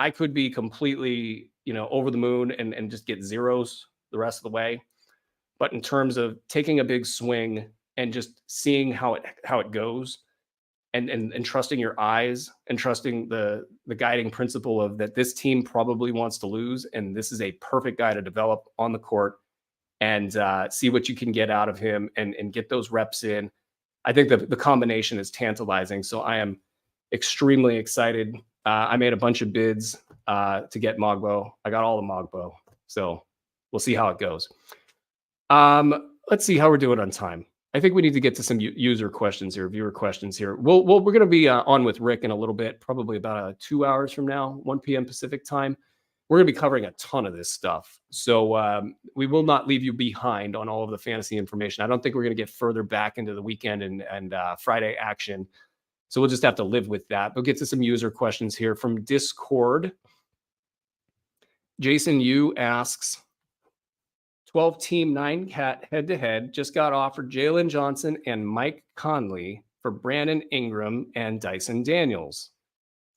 I could be completely, over the moon and just get zeros the rest of the way. But in terms of taking a big swing and just seeing how it goes and trusting your eyes and trusting the guiding principle of that this team probably wants to lose, and this is a perfect guy to develop on the court and see what you can get out of him and get those reps in. I think the combination is tantalizing. So I am extremely excited. I made a bunch of bids to get Mogbo. I got all the Mogbo. So we'll see how it goes. Let's see how we're doing on time. I think we need to get to some user questions here, viewer questions here. We're going to be on with Rick in a little bit, probably about 2 hours from now, 1 p.m. Pacific time. We're going to be covering a ton of this stuff. So we will not leave you behind on all of the fantasy information. I don't think we're going to get further back into the weekend and Friday action So we'll just have to live with that. We'll get to some user questions here from Discord. Jason Yu asks, 12-team 9-cat head-to-head just got offered Jalen Johnson and Mike Conley for Brandon Ingram and Dyson Daniels.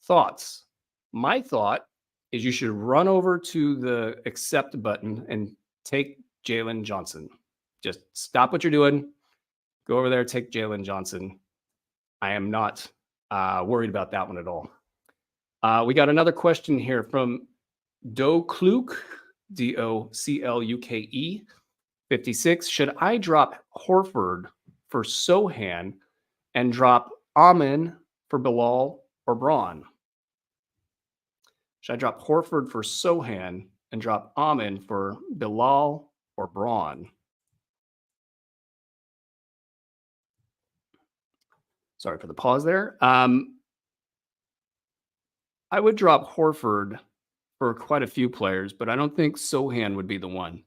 Thoughts? My thought is you should run over to the accept button and take Jalen Johnson. Just stop what you're doing. Go over there, take Jalen Johnson. I am not worried about that one at all. We got another question here from Docluke, Docluke 56. Should I drop Horford for Sohan and drop Amin for Bilal or Braun? Should I drop Horford for Sohan and drop Amin for Bilal or Braun? Sorry for the pause there. I would drop Horford for quite a few players, but I don't think Sohan would be the one.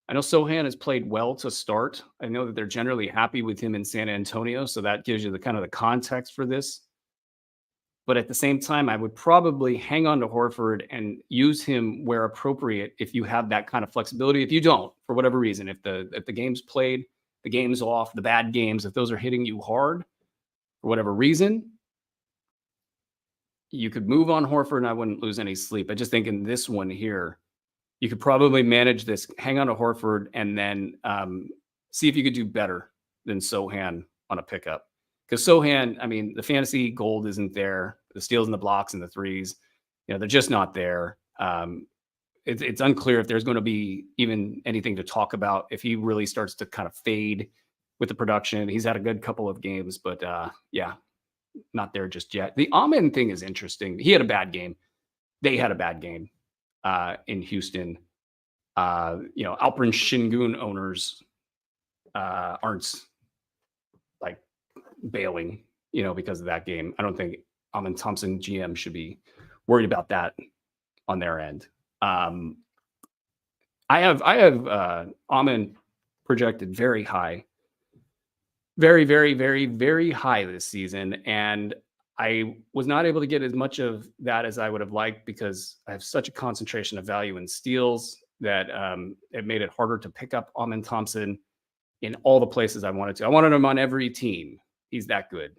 I know Sohan has played well to start. I know that they're generally happy with him in San Antonio, so that gives you the kind of the context for this. But at the same time, I would probably hang on to Horford and use him where appropriate if you have that kind of flexibility. If you don't, for whatever reason, if the game's played, the game's off, the bad games, if those are hitting you hard for whatever reason, you could move on Horford and I wouldn't lose any sleep. I just think in this one here, you could probably manage this, hang on to Horford, and then see if you could do better than Sohan on a pickup. Because Sohan, I mean, the fantasy gold isn't there. The steals and the blocks and the threes, they're just not there. It's unclear if there's going to be even anything to talk about if he really starts to kind of fade with the production. He's had a good couple of games, but yeah, not there just yet. The Amin thing is interesting. He had a bad game. They had a bad game in Houston. Alperen Şengün owners aren't like bailing, because of that game. I don't think Amin Thompson GM should be worried about that on their end. I have Amin projected very high, very, very, very, very high this season. And I was not able to get as much of that as I would have liked because I have such a concentration of value in steals that it made it harder to pick up Amin Thompson in all the places I wanted to. I wanted him on every team. He's that good.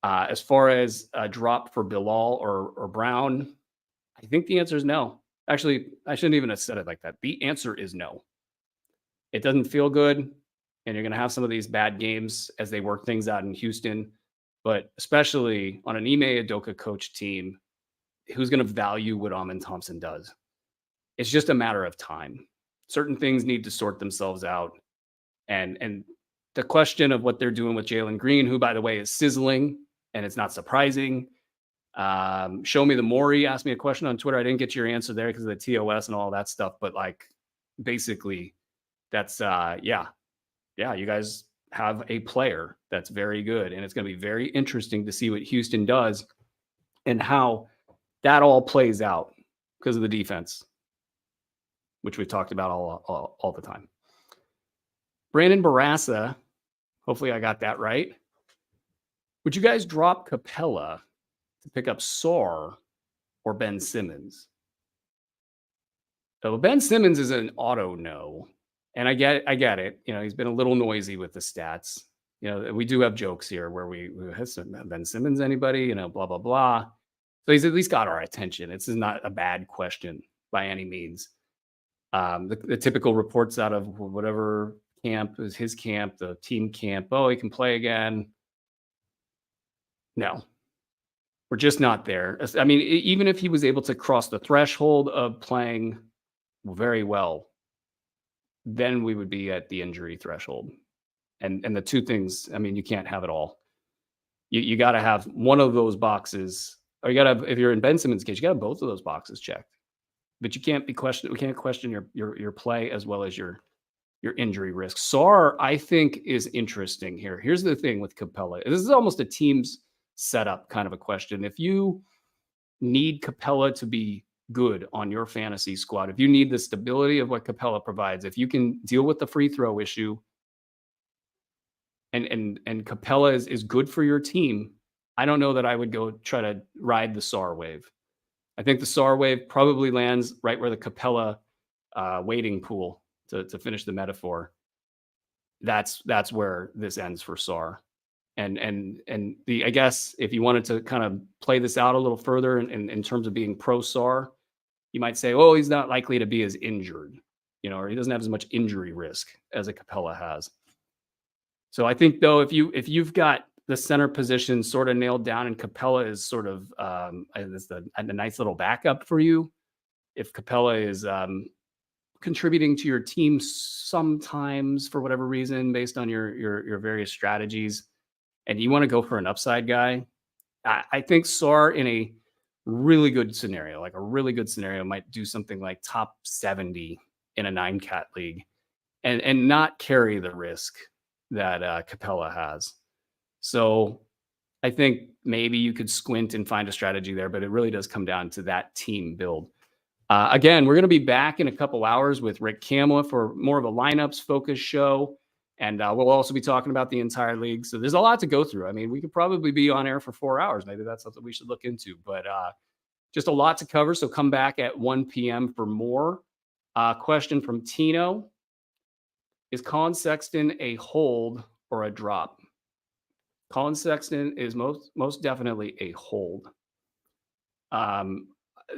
As far as a drop for Bilal or Brown, I think the answer is no. Actually, I shouldn't even have said it like that. The answer is no. It doesn't feel good. And you're going to have some of these bad games as they work things out in Houston, but especially on an Ime Udoka coach team, who's going to value what Amin Thompson does. It's just a matter of time. Certain things need to sort themselves out. And the question of what they're doing with Jalen Green, who, by the way, is sizzling, and it's not surprising. Show me the Maury asked me a question on Twitter. I didn't get your answer there because of the TOS and all that stuff. But basically, that's you guys have a player that's very good, and it's going to be very interesting to see what Houston does and how that all plays out because of the defense, which we've talked about all the time. Brandon Barassa, hopefully I got that right. Would you guys drop Capella to pick up Sarr or Ben Simmons? So Ben Simmons is an auto no. And I get it. He's been a little noisy with the stats. We do have jokes here where we has Ben Simmons anybody, blah, blah, blah. So he's at least got our attention. This is not a bad question by any means. The typical reports out of whatever camp is his camp, the team camp. Oh, he can play again. No, we're just not there. I mean, even if he was able to cross the threshold of playing very well, then we would be at the injury threshold. And the two things, I mean, you can't have it all. You got to have one of those boxes, or you got to have, if you're in Ben Simmons' case, you got to have both of those boxes checked. But you can't be questioned. We can't question your play as well as your injury risk. Sarr, I think, is interesting here. Here's the thing with Capella. This is almost a team's setup kind of a question. If you need Capella to be good on your fantasy squad, if you need the stability of what Capella provides, if you can deal with the free throw issue, and Capella is good for your team, I don't know that I would go try to ride the Sarr wave. I think the Sarr wave probably lands right where the Capella waiting pool to finish the metaphor. That's where this ends for Sarr. And the I guess if you wanted to kind of play this out a little further in terms of being pro Sarr, you might say, oh, he's not likely to be as injured, or he doesn't have as much injury risk as a Capella has. So I think though, if you've got the center position sort of nailed down and Capella is sort of a nice little backup for you, if Capella is contributing to your team sometimes for whatever reason based on your various strategies, and you want to go for an upside guy, I think Sarr in a really good scenario, like a really good scenario, might do something like top 70 in a 9-cat league and not carry the risk that Capella has. So I think maybe you could squint and find a strategy there, but it really does come down to that team build. Again, we're going to be back in a couple hours with Rick Kamla for more of a lineups focused show. And we'll also be talking about the entire league. So there's a lot to go through. I mean, we could probably be on air for 4 hours. Maybe that's something we should look into, but just a lot to cover. So come back at 1 p.m. for more. Question from Tino. Is Colin Sexton a hold or a drop? Colin Sexton is most definitely a hold.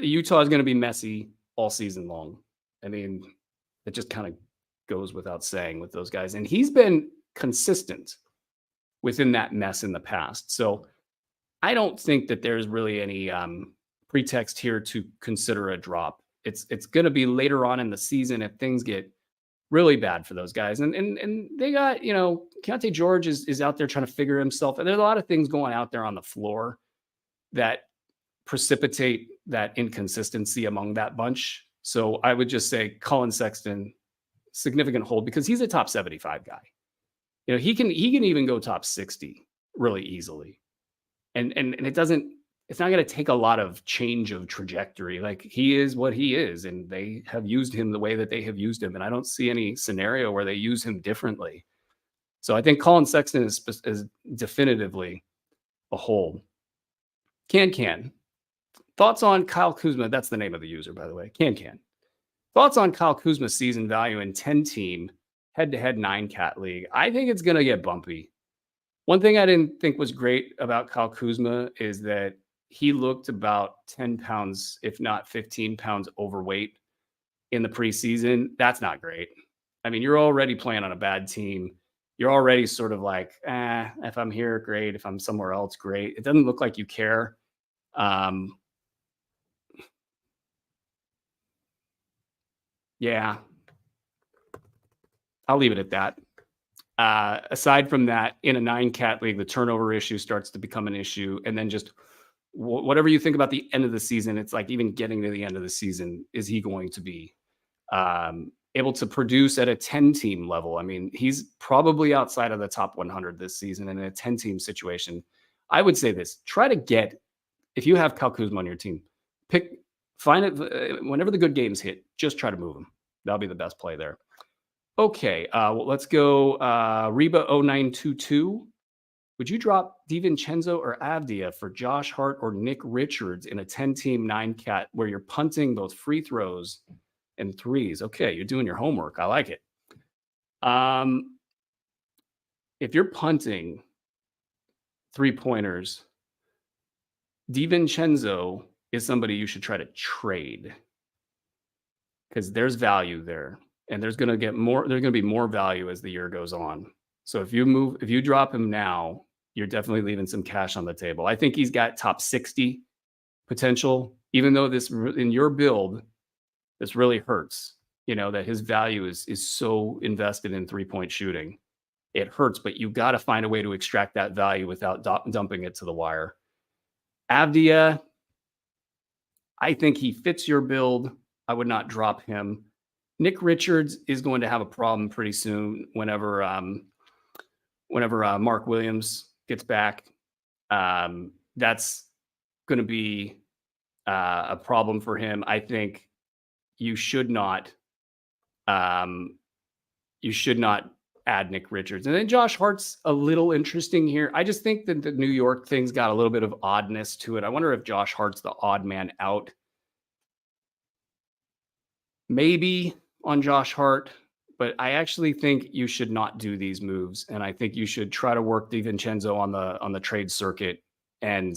Utah is going to be messy all season long. I mean, it just kind of goes without saying with those guys. And he's been consistent within that mess in the past. So I don't think that there's really any pretext here to consider a drop. It's going to be later on in the season if things get really bad for those guys. And they got, Keontae George is out there trying to figure himself. And there's a lot of things going out there on the floor that precipitate that inconsistency among that bunch. So I would just say Colin Sexton, significant hold because he's a top 75 guy. He can even go top 60 really easily. And it's not going to take a lot of change of trajectory. Like, he is what he is, and they have used him the way that they have used him. And I don't see any scenario where they use him differently. So I think Colin Sexton is definitively a hold. Can. Thoughts on Kyle Kuzma? That's the name of the user, by the way. Can. Thoughts on Kyle Kuzma's season value in 10-team head-to-head 9-cat league? I think it's going to get bumpy. One thing I didn't think was great about Kyle Kuzma is that he looked about 10 pounds, if not 15 pounds overweight in the preseason. That's not great. I mean, you're already playing on a bad team. You're already sort of like, if I'm here, great. If I'm somewhere else, great. It doesn't look like you care. Yeah, I'll leave it at that. Aside from that, in a 9-cat league, the turnover issue starts to become an issue. And then just whatever you think about the end of the season, it's like even getting to the end of the season, is he going to be able to produce at a 10-team level? I mean, he's probably outside of the top 100 this season. And in a 10-team situation, I would say this: try to get, if you have Kyle Kuzma on your team, find it whenever the good games hit, just try to move him. That'll be the best play there. Okay, well, let's go. Reba0922. Would you drop DiVincenzo or Avdia for Josh Hart or Nick Richards in a 10-team 9-cat where you're punting both free throws and threes? Okay, you're doing your homework. I like it. If you're punting 3-pointers, DiVincenzo is somebody you should try to trade because there's value there. And there's going to be more value as the year goes on. So if you drop him now, you're definitely leaving some cash on the table. I think he's got top 60 potential, even though this in your build, this really hurts, that his value is so invested in 3-point shooting. It hurts, but you got to find a way to extract that value without dumping it to the wire. Avdia, I think he fits your build. I would not drop him. Nick Richards is going to have a problem pretty soon whenever Mark Williams gets back. That's going to be a problem for him. I think you should not add Nick Richards. And then Josh Hart's a little interesting here. I just think that the New York thing's got a little bit of oddness to it. I wonder if Josh Hart's the odd man out. Maybe on Josh Hart, but I actually think you should not do these moves. And I think you should try to work DiVincenzo on the trade circuit and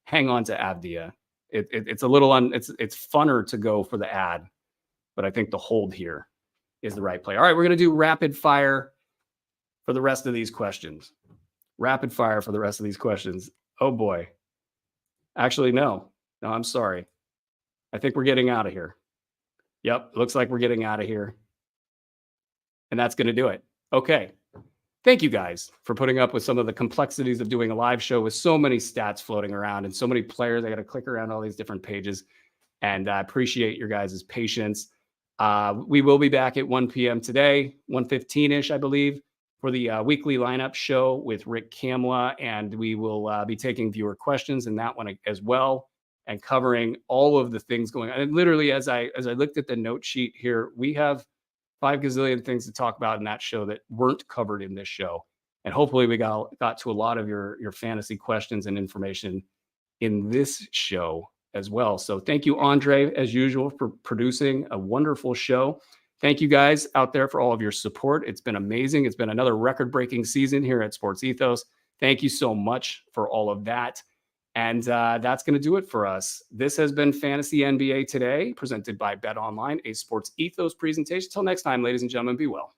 hang on to Avdia. It's a little it's funner to go for the ad, but I think the hold here is the right play. All right, we're going to do rapid fire for the rest of these questions. Rapid fire for the rest of these questions. Oh boy. Actually, no, I'm sorry. I think we're getting out of here. Yep, looks like we're getting out of here. And that's going to do it. Okay. Thank you guys for putting up with some of the complexities of doing a live show with so many stats floating around and so many players. I got to click around all these different pages. And I appreciate your guys' patience. We will be back at 1 p.m. today, 1:15-ish, I believe, for the weekly lineup show with Rick Kamla. And we will be taking viewer questions in that one as well and covering all of the things going on. And literally, as I looked at the note sheet here, we have 5 gazillion things to talk about in that show that weren't covered in this show. And hopefully we got to a lot of your fantasy questions and information in this show as well. So thank you, Andre, as usual, for producing a wonderful show. Thank you guys out there for all of your support. It's been amazing. It's been another record-breaking season here at Sports Ethos. Thank you so much for all of that. And that's going to do it for us. This has been Fantasy NBA Today, presented by Bet Online, a Sports Ethos presentation. Until next time, ladies and gentlemen, be well.